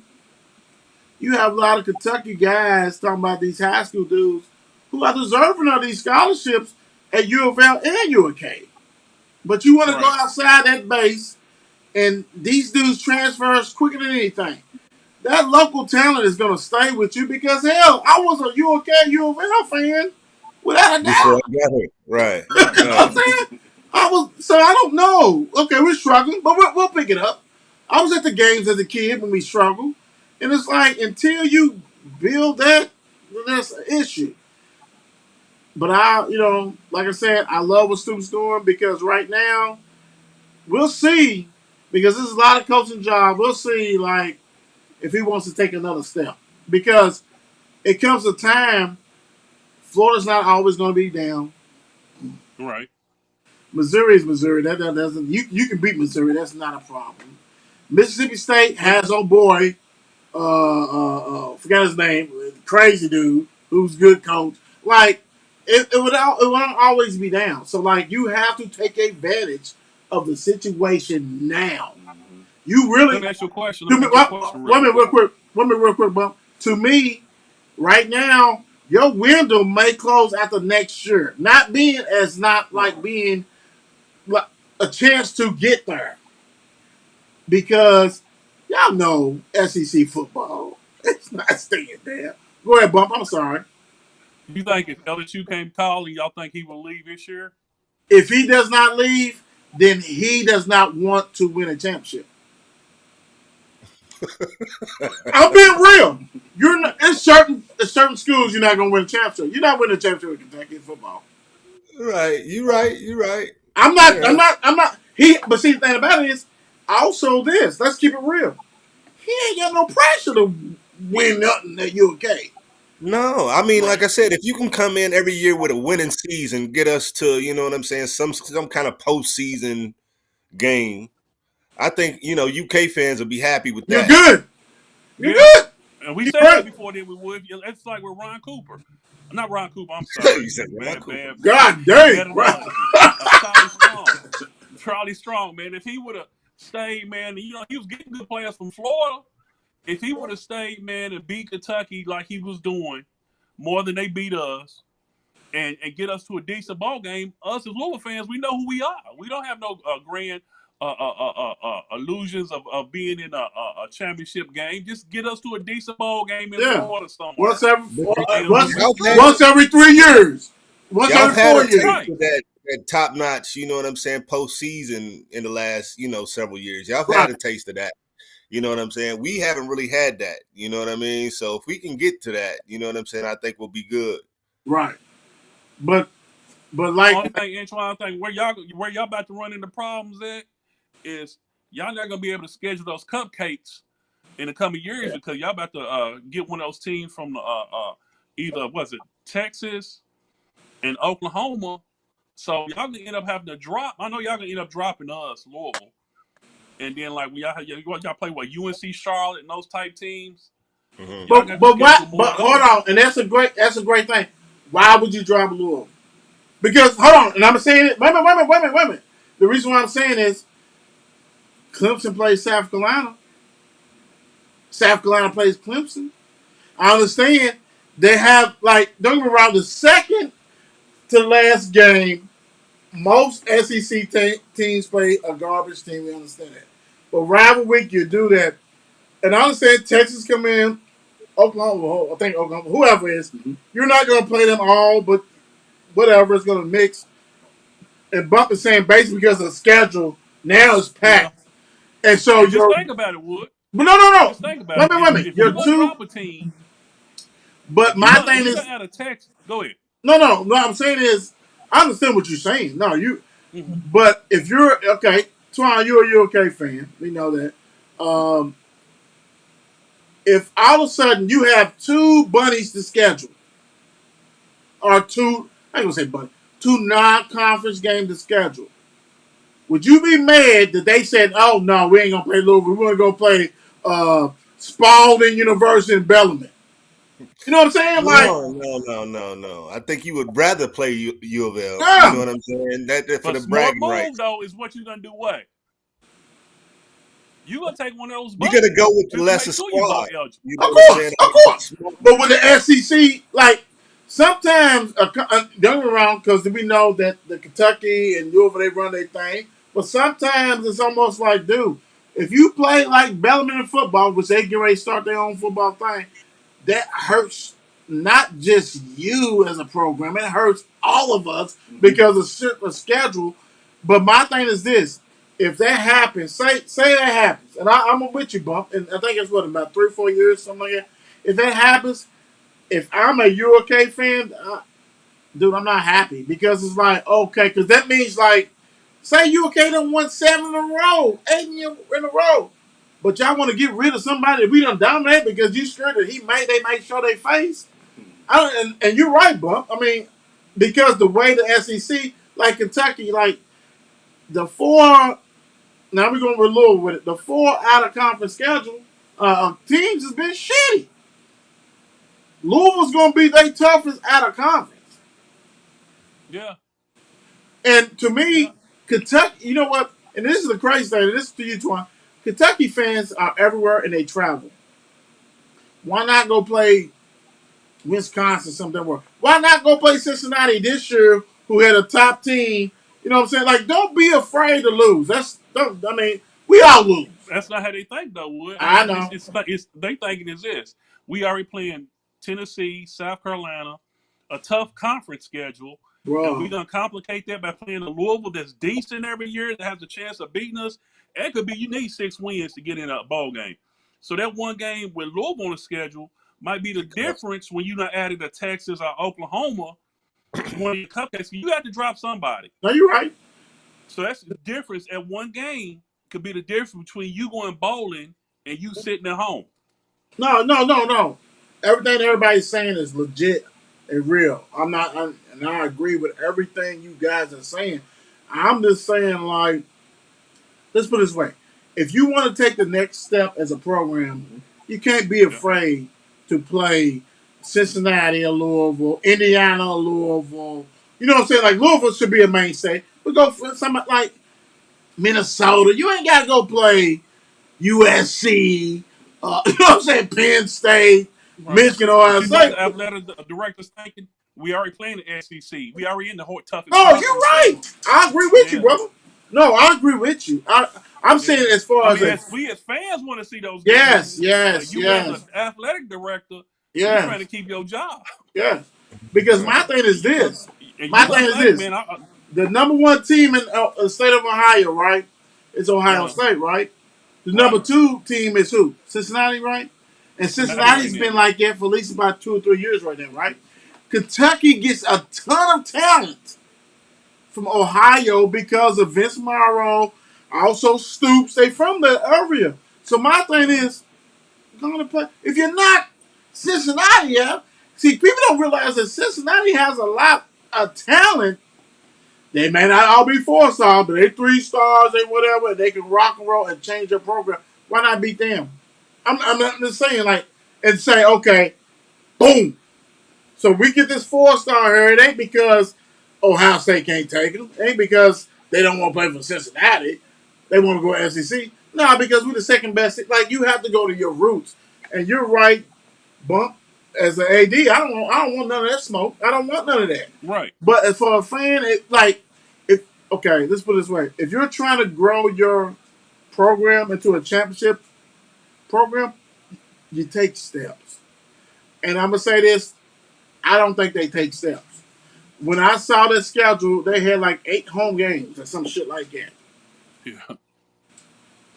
you have a lot of Kentucky guys talking about these high school dudes who are deserving of these scholarships at U of L and UK. But you want to go Right. outside that base, and these dudes transfers quicker than anything. That local talent is going to stay with you because, hell, I was a UK U of L fan without a Before doubt. I got here. Right. You Right. know what I'm Right. saying? So I don't know. Okay, we're struggling, but we'll pick it up. I was at the games as a kid when we struggled, and it's like until you build that, that's an issue. But like I said, I love what Stoops doing because right now we'll see because this is a lot of coaching job. We'll see like if he wants to take another step because it comes a time Florida's not always going to be down. Right. Missouri is Missouri. That doesn't you can beat Missouri. That's not a problem. Mississippi State has old boy, forgot his name, crazy dude who's good coach. Like it won't always be down. So like you have to take advantage of the situation now. Mhm. You Let really me ask you a question. Let to me me. ask you a question Wait a real minute, real quick. quick. Wait a minute, real quick, bump. To me, Right now, your window may close after next year. Not being as not like Right. being like a chance to get there because y'all know SEC football. It's not staying there. Go ahead, Bump. I'm sorry. You think if LSU came calling, y'all think he will leave this year? If he does not leave, then he does not want to win a championship. I'm being real. You're not, in certain schools you're not gonna win a championship. You're not winning a championship with Kentucky in football. Right. You right. You right. I'm not. Yeah. I'm not. I'm not. He. But see, the thing about it is, also this. Let's keep it real. He ain't got no pressure to win nothing at UK. No, I mean, like Right. I said, if you can come in every year with a winning season, get us to, you know what I'm saying, some kind of postseason game, I think UK fans will be happy with You're that. good. You're Yeah. good. And we You're said that great. before that we would. It's like with Ron Cooper. Not Ron Cooper, I'm sorry. You said Ron Bad, Cooper. bad, God dang. bad analogy. Charlie Strong. Charlie Strong, man. If he would have stayed, man, he was getting good players from Florida. If he would have stayed, man, and beat Kentucky like he was doing, more than they beat us, and get us to a decent ball game, us as Louisville fans, we know who we are. We don't have no grand illusions of being in a championship game. Just get us to a decent ball game in Yeah. Florida somewhere, Once every But and once we y'all had straight. once every 3 years. Once y'all every had a 4 years. taste Right. of that top notch, you know what I'm saying, postseason in the last, several years. Y'all had Right. a taste of that. You know what I'm saying? We haven't really had that. You know what I mean? So if we can get to that, you know what I'm saying, I think we'll be good. Right. But like Only thing, Antoine, I think where y'all about to run into problems at is y'all not gonna be able to schedule those cupcakes in the coming years because y'all about to get one of those teams from either was it Texas and Oklahoma. So y'all gonna end up having to drop. I know y'all gonna end up dropping us, Louisville, and then like when y'all play what UNC Charlotte and those type teams, Hmm. y'all got to schedule but more of hold those. on, and that's a great thing. Why would you drop Louisville? Because hold on, and I'm saying it. Wait a minute. The reason why I'm saying is Clemson plays South Carolina. South Carolina plays Clemson. I understand they have like don't get me wrong. The second to last game, most SEC teams play a garbage team. We understand that. But rival week, you do that, and I understand Texas come in, Oklahoma. I think Oklahoma, whoever it is, you're not going to play them all, but whatever it's going to mix. And Bump is saying basically because of the schedule now it's Yeah, packed, and so and just you're. think about it, Wood. But no. Just think about Wait it. a minute, If wait a minute. if You're you're gonna two. drop a team, But if you're my gonna thing if you're is gonna add a Texas, go ahead. no. What I'm saying is I understand what you're saying. No, you. Hmm. But if you're okay, Twan, you're a UK fan. We know that. Um, if all of a sudden you have two bunnies to schedule, or two, I ain't gonna say bunny, two non-conference games to schedule, would you be mad that they said, "Oh no, we ain't gonna play Louisville. We're gonna go play Spalding University in Bellarmine"? You know what I'm saying? Like, No. I think you would rather play U of L. You know yeah, what I'm saying? That for But the smart bragging move rights. though is what you're gonna do. What you gonna take one of those You got to bunnies go with the just to make lesser sure you squad. both eligible. You know of what I'm saying? course, of course. But with the SEC, like sometimes, don't get me wrong, because we know that the Kentucky and Louisville they run their thing. But sometimes it's almost like, dude, if you play like Bellarmine in football, which they get ready to start their own football thing, that hurts not just you as a program. It hurts all of us because of the schedule. But my thing is this: if that happens, say that happens, and I'm with you, Bump, and I think it's what about 3 4 years, something like that. If that happens, if I'm a UK fan, dude, I'm not happy because it's like okay, because that means like, say UK done won 7 in a row, 8 in a row, but y'all want to get rid of somebody that we done dominate because you scared that they make sure they face. And you're right, Bump. I mean, because the way the SEC, like Kentucky, like the four. Now we're going to Louisville with it. The four out of conference schedule teams has been shitty. Louisville's going to be their toughest out of conference. Yeah, And to yeah. me, Kentucky, you know what? And this is the crazy thing. This is to you, Twan. Kentucky fans are everywhere and they travel. Why not go play Wisconsin, something were. Why not go play Cincinnati this year, who had a top team? You know what I'm saying? Like, don't be afraid to lose. I mean, we all lose. That's not how they think, though, Wood. I I mean, know, it's they thinking is this: we already playing Tennessee, South Carolina, a tough conference schedule, and we're bro. gonna complicate that by playing a Louisville that's decent every year that has a chance of beating us. It could be you need 6 wins to get in a bowl game. So that one game with Louisville on the schedule might be the difference when you not added a Texas or Oklahoma, one of your cupcakes. You got to drop somebody. No, you're right. So that's the difference. At one game could be the difference between you going bowling and you sitting at home. No, no, no, no. Everything everybody's saying is legit and real. And I agree with everything you guys are saying. I'm just saying, like, let's put it this way: if you want to take the next step as a program, you can't be Yeah. afraid to play Cincinnati or Louisville, Indiana or Louisville. You know what I'm saying? Like, Louisville should be a mainstay. But go for something like Minnesota. You ain't got to go play USC. You know what I'm saying? Penn State, Right. Michigan, But Ohio you know State. the athletic director's thinking we already playing the SEC. We already in the toughest No, you're conference. right. So I agree with you, yeah, brother. No, I agree with you. I'm saying yeah. as far I as mean, a as we as fans want to see those games, yes, yes, you as yes, an athletic director, you trying to yes, keep your job. yes. Because my Right. thing is Because this. and My you look, thing is hey this. man, The number one team in the state of Ohio, right, is Ohio uh, State, right? The number right, two team is who? Cincinnati, right? And Cincinnati right Cincinnati's now. been like that for at least about 2 or 3 years right now, right? Kentucky gets a ton of talent from Ohio because of Vince Morrow, also Stoops. They from the area. So my thing is, going to play. If you're not Cincinnati, yeah. See, people don't realize that Cincinnati has a lot of talent. They may not all be 4 stars, but they 3 stars, they whatever, and they can rock and roll and change their program. Why not beat them? I'm not just saying like and say, okay, boom. So we get this 4 star here. It ain't because Ohio State can't take them. It ain't because they don't want to play for Cincinnati. They want to go SEC. No, because we're the second best. Like you have to go to your roots. And you're right, Bump. As an AD, I don't want none of that smoke. I don't want none of that. Right. But as for a fan, it like if okay, let's put it this way: if you're trying to grow your program into a championship program, you take steps. And I'm gonna say this: I don't think they take steps. When I saw their schedule, they had like 8 home games or some shit like that. Yeah.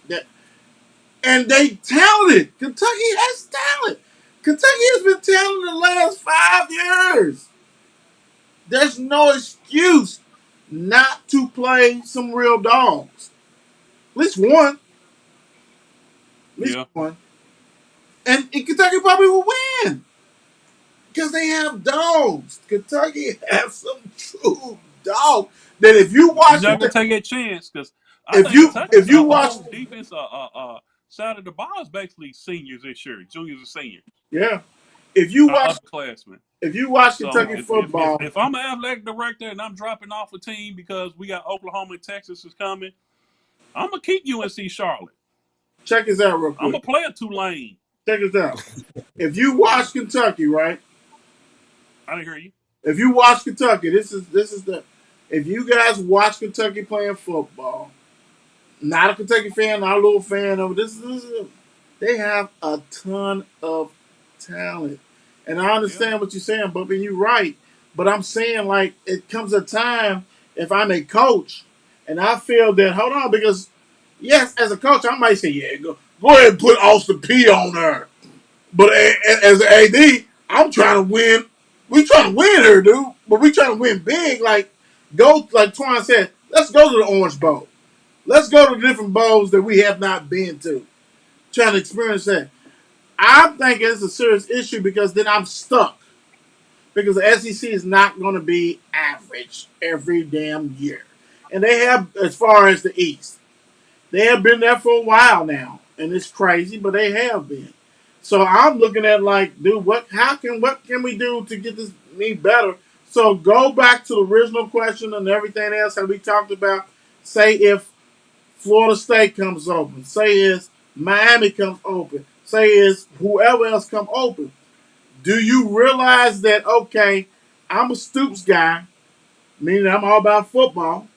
That and they talented. Kentucky has talent. Kentucky has been talented the last 5 years. There's no excuse not to play some real dogs. At least one. At least Yeah. one. And Kentucky probably will win. Because they have dogs. Kentucky has some true dogs. That if you You watch not gonna it, take that chance because I think if Kentucky's you watch, whole defense side of the ball is basically seniors this year, juniors and seniors, yeah, if you watch upperclassmen. if you watch So Kentucky football, if I'm an athletic director and I'm dropping off a team because we got Oklahoma and Texas is coming, I'm gonna keep UNC Charlotte. check this out real I'm quick. gonna play a Tulane. Check this out. If you watch Kentucky, right? I didn't hear you. If you watch Kentucky, this is the if you guys watch Kentucky playing football, not a Kentucky fan, not a little fan of this. They have a ton of talent, and I Yeah, understand what you're saying, Bubby. You're right, but I'm saying like it comes a time if I'm a coach, and I feel that hold on because yes, as a coach, I might say yeah, go ahead and put Austin P on there, but as an AD, I'm trying to win. We trying to win here, dude, but we trying to win big. Like go like Twan said, let's go to the Orange Bowl. Let's go to different bowls that we have not been to. Trying to experience that. I'm thinking it's a serious issue because then I'm stuck. Because the SEC is not going to be average every damn year. And they have, as far as the East, they have been there for a while now. And it's crazy, but they have been. So I'm looking at like, dude, what can we do to get this me better? So go back to the original question and everything else that we talked about. Say if Florida State comes open. Say is Miami comes open. Say is whoever else come open. Do you realize that, okay, I'm a Stoops guy, meaning I'm all about football.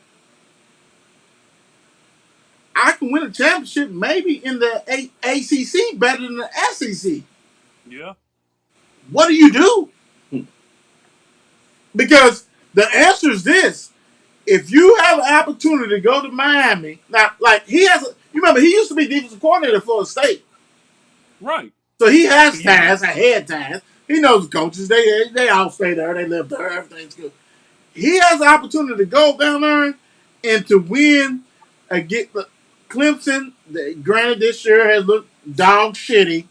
I can win a championship maybe in the ACC better than the SEC. Yeah. What do you do? Because the answer is this. If you have an opportunity to go to Miami, now, like he has, you remember, he used to be defensive coordinator at Florida State. Right. So he has He did. ties, ahead ties. He knows the coaches. They all stay there. They live there. Everything's good. He has the opportunity to go down there and to win get the Clemson. Granted, this year has looked dog shitty,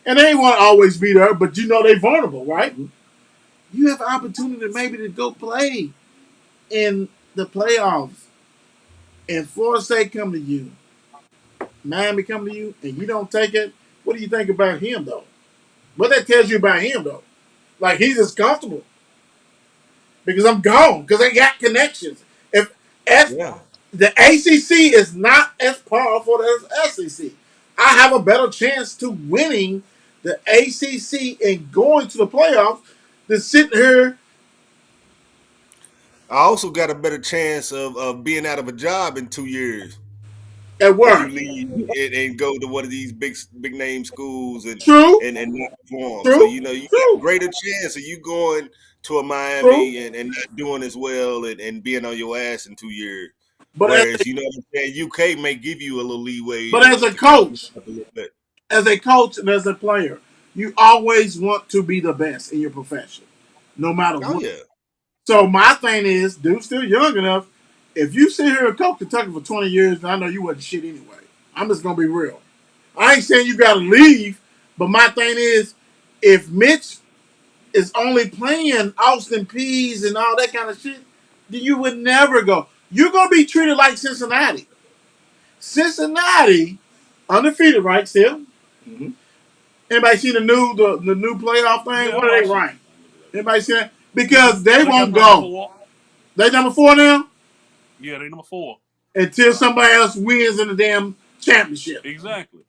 and they ain't want to always be there, but you know they're vulnerable, right? Mm-hmm. You have an opportunity maybe to go play in the playoffs, and Florida State come to you, Miami come to you, and you don't take it. What do you think about him, though? What that tells you about him, though? Like, he's just comfortable because I'm gone because I got connections. If Yeah. the ACC is not as powerful as SEC, I have a better chance to winning the ACC and going to the playoffs than sitting here I also got a better chance of being out of a job in 2 years at if you work. leave and go to one of these big name schools and True, and not perform. So true, you got a true, greater chance of you going to a true. Miami and not doing as well and being on your ass in 2 years. But as Whereas you know what I'm saying, UK may give you a little leeway but as a to kind of move coach, up a little bit. and as a player, you always want to be the best in your profession, no matter Oh what. yeah. So my thing is, dude's still young enough. If you sit here and coach Kentucky for 20 years, and I know you wasn't shit anyway. I'm just gonna be real. I ain't saying you gotta leave, but my thing is, if Mitch is only playing Austin Pease and all that kind of shit, then you would never go. You're gonna be treated like Cincinnati. Cincinnati, undefeated, right? Still. Mm-hmm. Anybody seen the new playoff thing? Yeah, I What are they watched it. rank? Anybody seen that? Because they They got won't number go. 4. They number 4 now Yeah, they number 4. until somebody else wins in the damn championship. Exactly.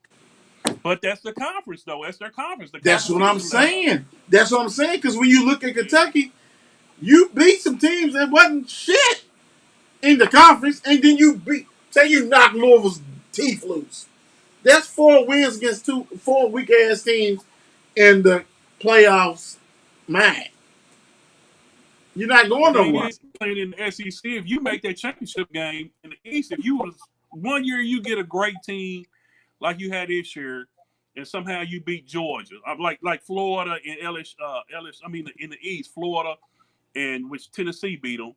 But that's the conference, though. That's their conference. The That's what I'm competition level. saying. That's what I'm saying. Because when you look at Yeah. Kentucky, you beat some teams that wasn't shit in the conference, and then say you knock Louisville's teeth loose. That's 4 wins against 4 weak ass teams in the playoffs. Man, you're not The going thing nowhere. is, playing in the SEC, if you make that championship game in the East, if you was one year you get a great team like you had this year, and somehow you beat Georgia, like Florida and I mean, in the East, Florida and which Tennessee beat them,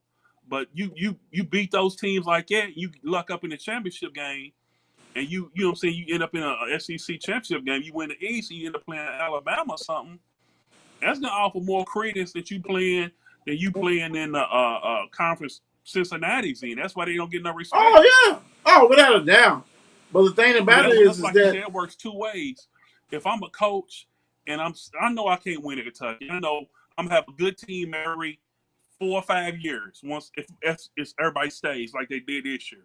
but you beat those teams like that, you luck up in the championship game, and you know what I'm saying, you end up in a SEC championship game, you win the East, and you end up playing Alabama or something. That's gonna offer more credence that you playing in the conference Cincinnati's in. That's why they don't get no respect. Oh yeah. Oh, without a doubt. But the thing But about it that's is like you that said, it works two ways. If I'm a coach and I know I can't win at Kentucky. I know I'm gonna have a good team every 4 or 5 years. Once if everybody stays like they did this year.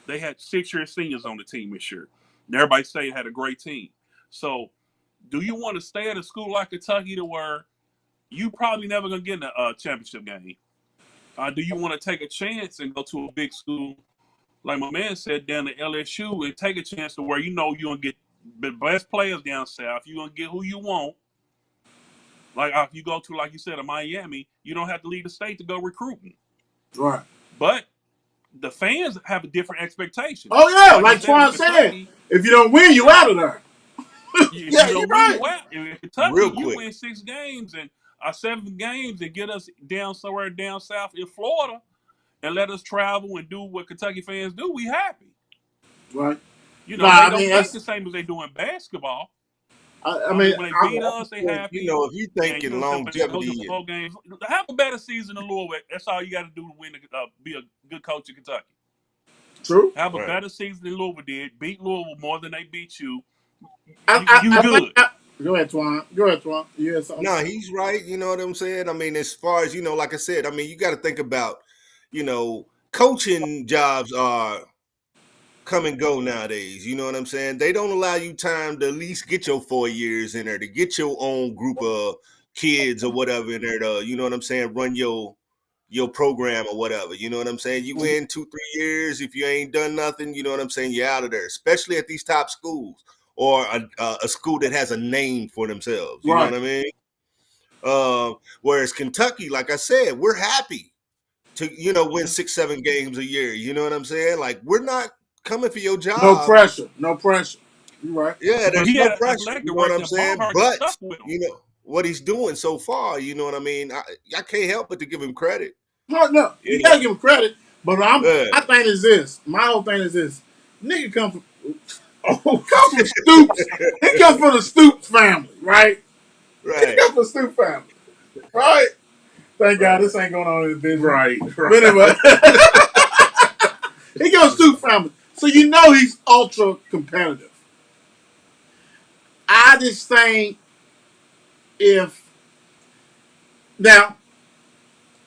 They had 6-year seniors on the team this year. And everybody say had a great team. So do you want to stay at a school like Kentucky to where you probably never gonna get in a championship game? Do you want to take a chance and go to a big school, like my man said, down to LSU, and take a chance to where you know you're gonna get the best players down south. You're gonna get who you want. Like if you go to, like you said, a Miami, you don't have to leave the state to go recruiting. right. But the fans have different expectations. Oh yeah, Like you like said with Twan said, Kentucky, if you don't win, you out of there. if Yeah, you you're don't win, right. you out. In Kentucky, Real you quick. win 6 games and 7 games and get us down somewhere down south in Florida and let us travel and do what Kentucky fans do. We happy. Right. You Nah, know, they I mean don't think that's. the same as they do in basketball. I I mean, mean, when they I, beat us, they You happy. know, if you And you know thinking what I'm saying? When they go to longevity, bowl games, have a better season than Louisville. That's all you got to do to win. Be a good coach in Kentucky. true. Have a right? better season than Louisville did. Beat Louisville more than they beat you. You I think. good. Go ahead, Twan. Go ahead, Twan. You had something? No, he's right. You know what I'm saying? I mean, as far as, like I said, I mean, you got to think about, coaching jobs are come and go nowadays. You know what I'm saying? They don't allow you time to at least get your 4 years in there, to get your own group of kids or whatever in there to, you know what I'm saying, run your program or whatever. You know what I'm saying? You win 2-3 years, if you ain't done nothing, you know what I'm saying, you're out of there, especially at these top schools or a school that has a name for themselves. You know Right. what I mean? Whereas Kentucky, like I said, we're happy to, win 6-7 games a year. You know what I'm saying? Like, we're not coming for your No job. pressure. No pressure. You're right. Yeah, But there's he no had an pressure. athletic You know what I'm director. saying? Barnhart But, stuck with him. what he's doing so far, you know what I mean? I can't help but to give him credit. No, you You gotta know? give him credit. But Yeah, my thing is this. My whole thing is this. Nigga come from come from Stoops. He come from the Stoops family, right? He right, come from the Stoops family, right? Thank God right. this ain't going on in the business. Right. But anyway, he goes Stoops family, so you know he's ultra competitive. I just think if now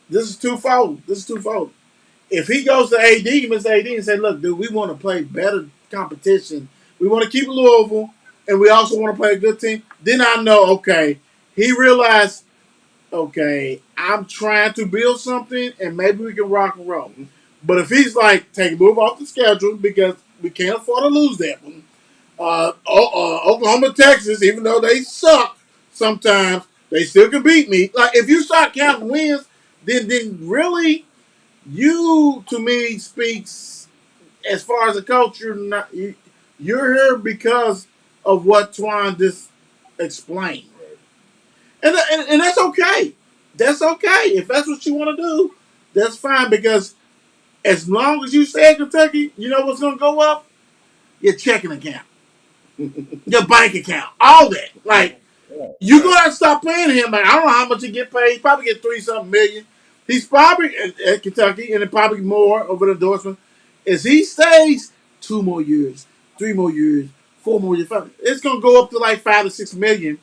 this is twofold. This is twofold. If he goes to AD, Mr. AD, and say, "Look, dude, we want to play better competition. We want to keep Louisville, and we also want to play a good team." Then I know, okay, he realized, okay, I'm trying to build something, and maybe we can rock and roll. But if he's like, take Louisville off the schedule because we can't afford to lose that one. Oklahoma, Texas, even though they suck sometimes, they still can beat me. Like if you start counting wins, then really you to me speaks as far as a coach. You're here because of what Twan just explained, and that's okay. That's okay if that's what you want to do. That's fine because as long as you stay in Kentucky, you know what's going to go up? Your checking account, your bank account, all that. Like you Right. gotta stop paying him. Like I don't know how much he get paid. He probably get 3-something million. He's probably at Kentucky, and then probably more over the endorsement. As he stays 2 more years, 3 more years, 4 more years, it's gonna go up to like 5 to 6 million.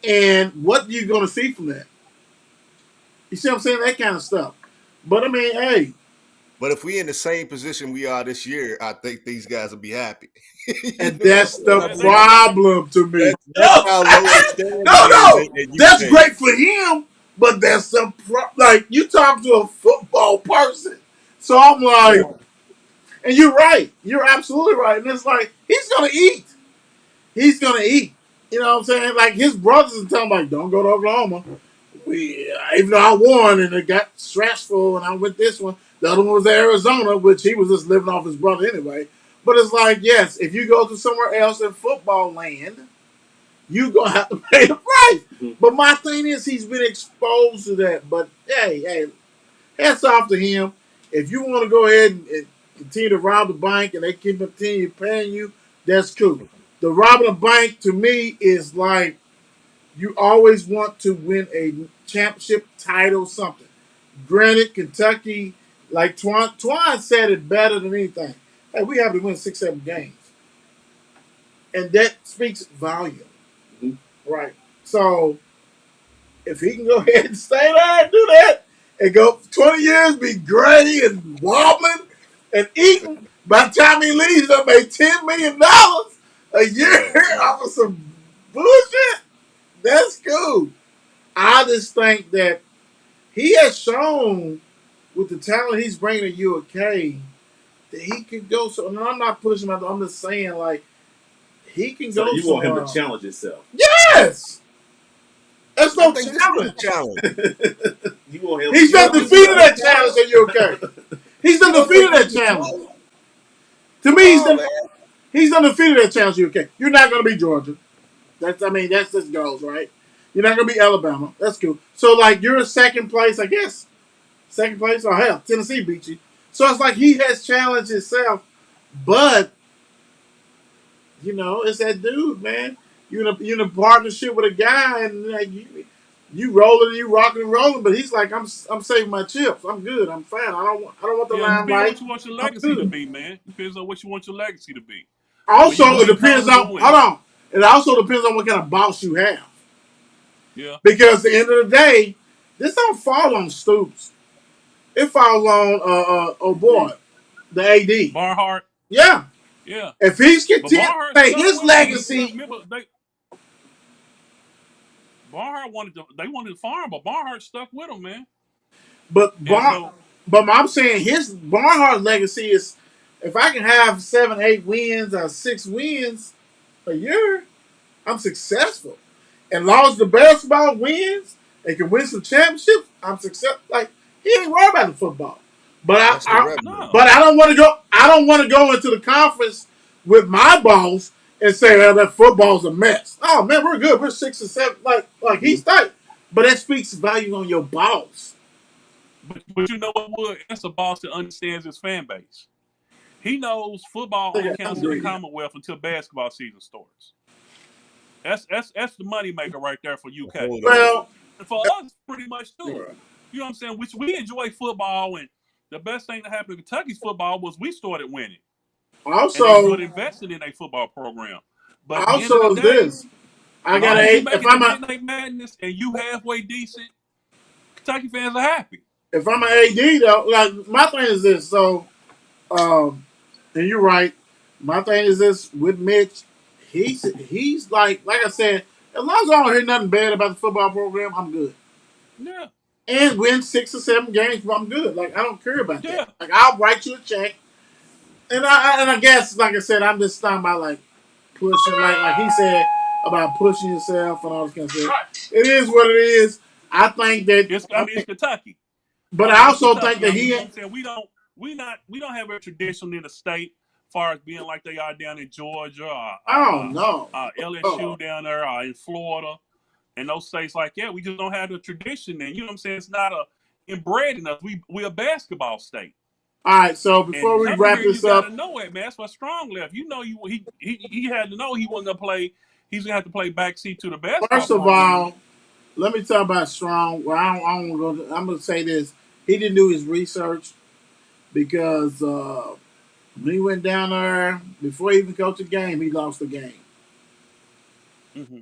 And what are you gonna see from that? You see what I'm saying? That kind of stuff. But I mean, hey, But if we in the same position we are this year, I think these guys will be happy. and You know that's what the I Yeah, they mean? gonna be. problem to me. That's how low the standard is No, in that's UK. great for him, but that's the like you talk to a football person. So I'm like, Yeah. and you're right. You're absolutely right. And it's like he's gonna eat. He's gonna eat. You know what I'm saying? Like his brothers and tell him like, don't go to Oklahoma. Even though I won and it got stressful and I went this one. The other one was Arizona, which he was just living off his brother anyway. But it's like, yes, if you go to somewhere else in football land, you gonna have to pay the price. But my thing is, he's been exposed to that. But hey, hats off to him. If you want to go ahead and continue to rob the bank and they continue paying you, that's cool. The robbing a bank to me is like you always want to win a championship title, something. Granted, Kentucky, like Twan said it better than anything. Hey, we have to win 6-7 games, and that speaks volume, right? So if he can go ahead and stay there and do that and go 20 years, be gray and wobbling and eating, by the time he leaves, he'll make $10 million a year Right, right. off of some bullshit. That's cool. I just think that he has shown with the talent he's bringing to UK that he could go. So, and I'm not pushing him out. I'm just saying, like, he can So go you want him to somewhere. challenge himself. Yes! That's I no think this is a challenge. challenge. You want him to He's You done don't challenge think this defeated is himself. that a challenge challenge? in UK. He's done You don't think defeated this that is a challenge. challenge? To Come me, on, man. he's done defeated that challenge in UK. You're not going to be Georgia. That's just goes, right? You're not going to be Alabama. That's cool. So, like, you're in second place, I guess. Second place, or hell, Tennessee beat you. So it's like he has challenged himself, but it's that dude, man. You're in a partnership with a guy, and like, you rolling, you rocking and rolling, but he's like, I'm saving my chips. I'm good. I'm fine. I don't want the Yeah, it depends on limelight. what you want your I'm legacy to good. be, man. Depends on what you want your legacy to be. I mean, Also, you're gonna it be depends on comfortable hold and on. It also depends on what kind of boss you have, yeah. because at the end of the day, this don't fall on Stoops. It falls on oh boy, the AD. Barnhart, Yeah, yeah. if he's But content to Barnhart make stuck his with him. He legacy, remember they Barnhart they wanted to farm, but Barnhart stuck with him, man. But And so I'm saying his Barnhart's legacy is if I can have 7, 8 wins or 6 wins a year, I'm successful. And long as the basketball wins and can win some championships, I'm successful. Like he ain't worried about the football. But That's the revenue. no, but I don't want to go. I don't want to go into the conference with my boss and say, "Well, that football's a mess." Oh man, we're good. We're 6 and 7. Like he's tight. But that speaks value on your boss. but you know what, Wood? That's a boss that understands his fan base. He knows football only I counts in the agree. Commonwealth until basketball season starts. That's the moneymaker right there for UK. Hold on. Well, And for us, pretty much too. You know what I'm saying? Which we enjoy football, and the best thing that happened to Kentucky's football was we started winning, and they also, started investing in a football program. But at the end of also the is day, this. I got long to as you if make it to I'm a Midnight Madness and you halfway decent, Kentucky fans are happy. if I'm an AD though. Like my thing is this. So, and you're right. My thing is this with Mitch. He's like I said. As long as I don't hear nothing bad about the football program, I'm good. Yeah, And win 6 or 7 games, I'm good. Like I don't care about that. yeah. Like I'll write you a check, and I guess like I said, I'm just talking about like pushing, like he said about pushing yourself and all this kind of stuff. It is what it is. I think that It's Kentucky. but I I mean, it's also think Kentucky. that I mean, you he know what I'm saying? We don't have a tradition in the state as far as being like they are down in Georgia or I don't know. LSU down there or in Florida and those states like that. We just don't have the tradition there. You know what I'm saying? It's not inbred in us. We're a basketball state. All right, so And before we coming wrap here, you this got to up, know it, man. That's what Strong left. You know, he had to know he wasn't gonna play. He's gonna have to play backseat to the basketball first of program. all, let me talk about Strong. Well, I don't go. I'm gonna say this. He didn't do his research because when he went down there before he even coached the game, he lost the game. Mm-hmm.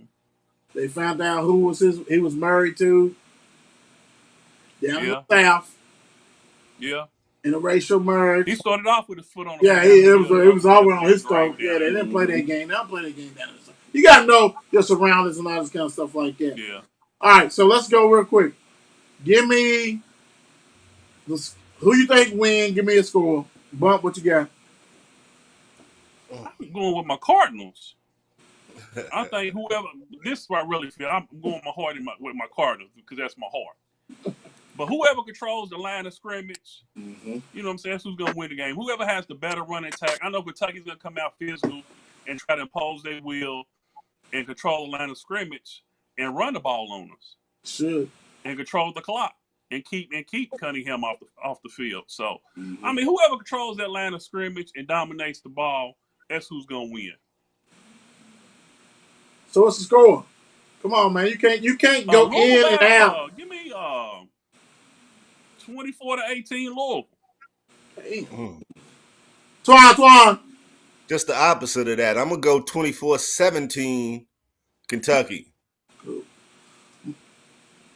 They found out who was he was married to down in the Yeah, south yeah. in a racial He merge. started off with his foot on the Yeah, gas, and he it was eventually over got on his dragged throat. down Yeah, they there. didn't play that game. They don't play that game down there. You gotta know your surroundings and all this kind of stuff like that. Yeah. All right, so let's go real quick. Give me who you think win. Give me a score. Bump, what you got? I'm going with my Cardinals. I think whoever this is what I really feel. I'm going my heart with my Cardinals because that's my heart. But whoever controls the line of scrimmage, you know what I'm saying, that's who's going to win the game. Whoever has the better running attack. I know Kentucky's going to come out physical and try to impose their will and control the line of scrimmage and run the ball on us Should. and control the clock and keep Cunningham off the field. So I mean, whoever controls that line of scrimmage and dominates the ball, that's who's going to win. So what's the score? Come on, man. You can't go Louisville in and out. give me 24-18 Louisville. Mm. Twan. Just the opposite of that. I'm going to go 24-17 Kentucky.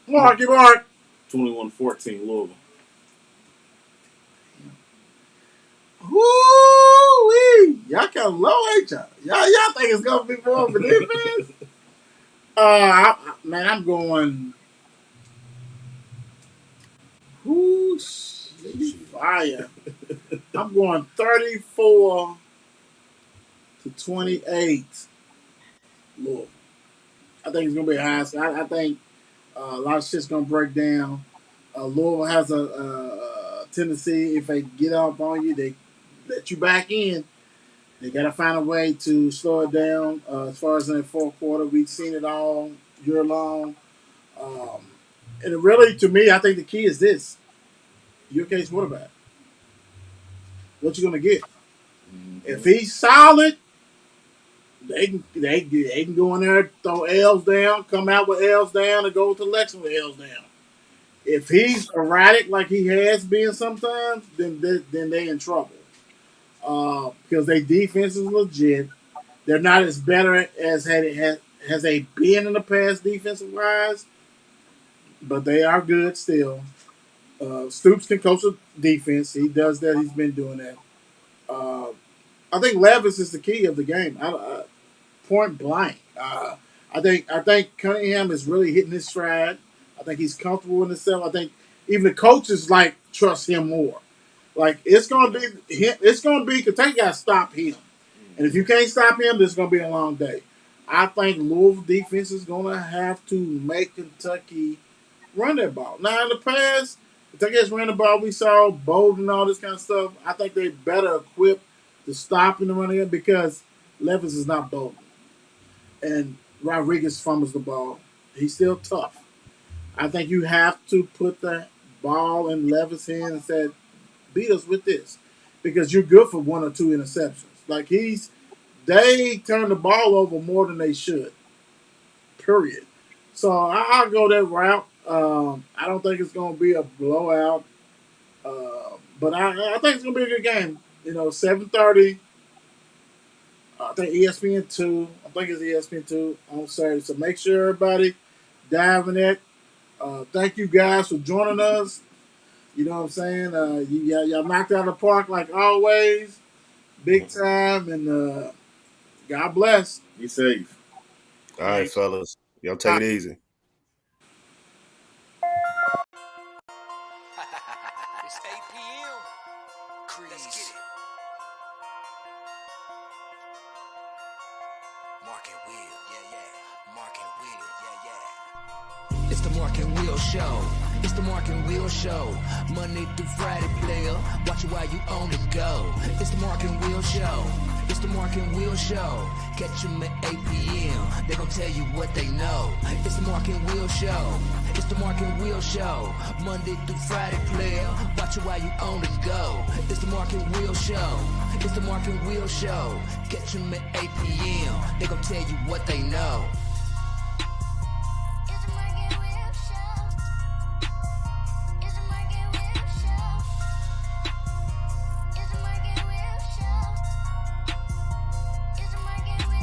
Mark. 21-14 Louisville. Woo-wee. Y'all kind of low, ain't y'all? Y'all think it's gonna be more of a defense? Man, I'm going. Whoosh, fire. I'm going 34-28. Look, I think it's gonna be a high. I think a lot of shit's gonna break down. Louisville has a tendency if they get up on you, they let you back in. They got to find a way to slow it down. As far as in the fourth quarter, we've seen it all year long. Um, and really, to me, I think the key is this: UK's quarterback. What you gonna get? If he's solid, they can go in there, throw L's down, come out with L's down, and go to the election with L's down. If he's erratic like he has been sometimes, then they in trouble. Because their defense is legit. They're not as better as has they been in the past defensive wise, but they are good still. Stoops can coach a defense. He does that. He's been doing that. I think Levis is the key of the game. Point blank. I think Cunningham is really hitting his stride. I think he's comfortable in himself. I think even the coaches like trust him more. Like it's gonna be him. It's gonna be Kentucky got to stop him, and if you can't stop him, this is gonna be a long day. I think Louisville defense is gonna have to make Kentucky run that ball. Now in the past, Kentucky has run the ball. We saw Bold and all this kind of stuff. I think they're better equipped to stop in the running game because Levis is not Bolden, and Rodriguez fumbles the ball. He's still tough. I think you have to put the ball in Levis' hand and say, beat us with this. Because you're good for 1 or 2 interceptions. Like they turn the ball over more than they should. Period. So I'll go that route. I don't think it's going to be a blowout. But I think it's going to be a good game. 7:30. I think ESPN 2. I think it's ESPN 2 on Saturday. So make sure everybody dive in it. Thank you guys for joining us. You know what I'm saying? Y'all knocked out of the park like always. Big time. And God bless. Be safe. All right, fellas. Y'all take it easy. It's 8 p.m. Let's get it. Mark and Will, yeah. Mark and Will, yeah. It's the Mark and Will Show. It's the Mark and Will Show. Monday through Friday, player. Watch it while you on the go. It's the Mark and Will Show. It's the Mark and Will Show. Catch them at 8 p.m. They gon' tell you what they know. It's the Mark and Will Show. It's the Mark and Will Show. Monday through Friday, player. Watch it while you on the go. It's the Mark and Will Show. It's the Mark and Will Show. Catch them at 8 p.m. They gon' tell you what they know.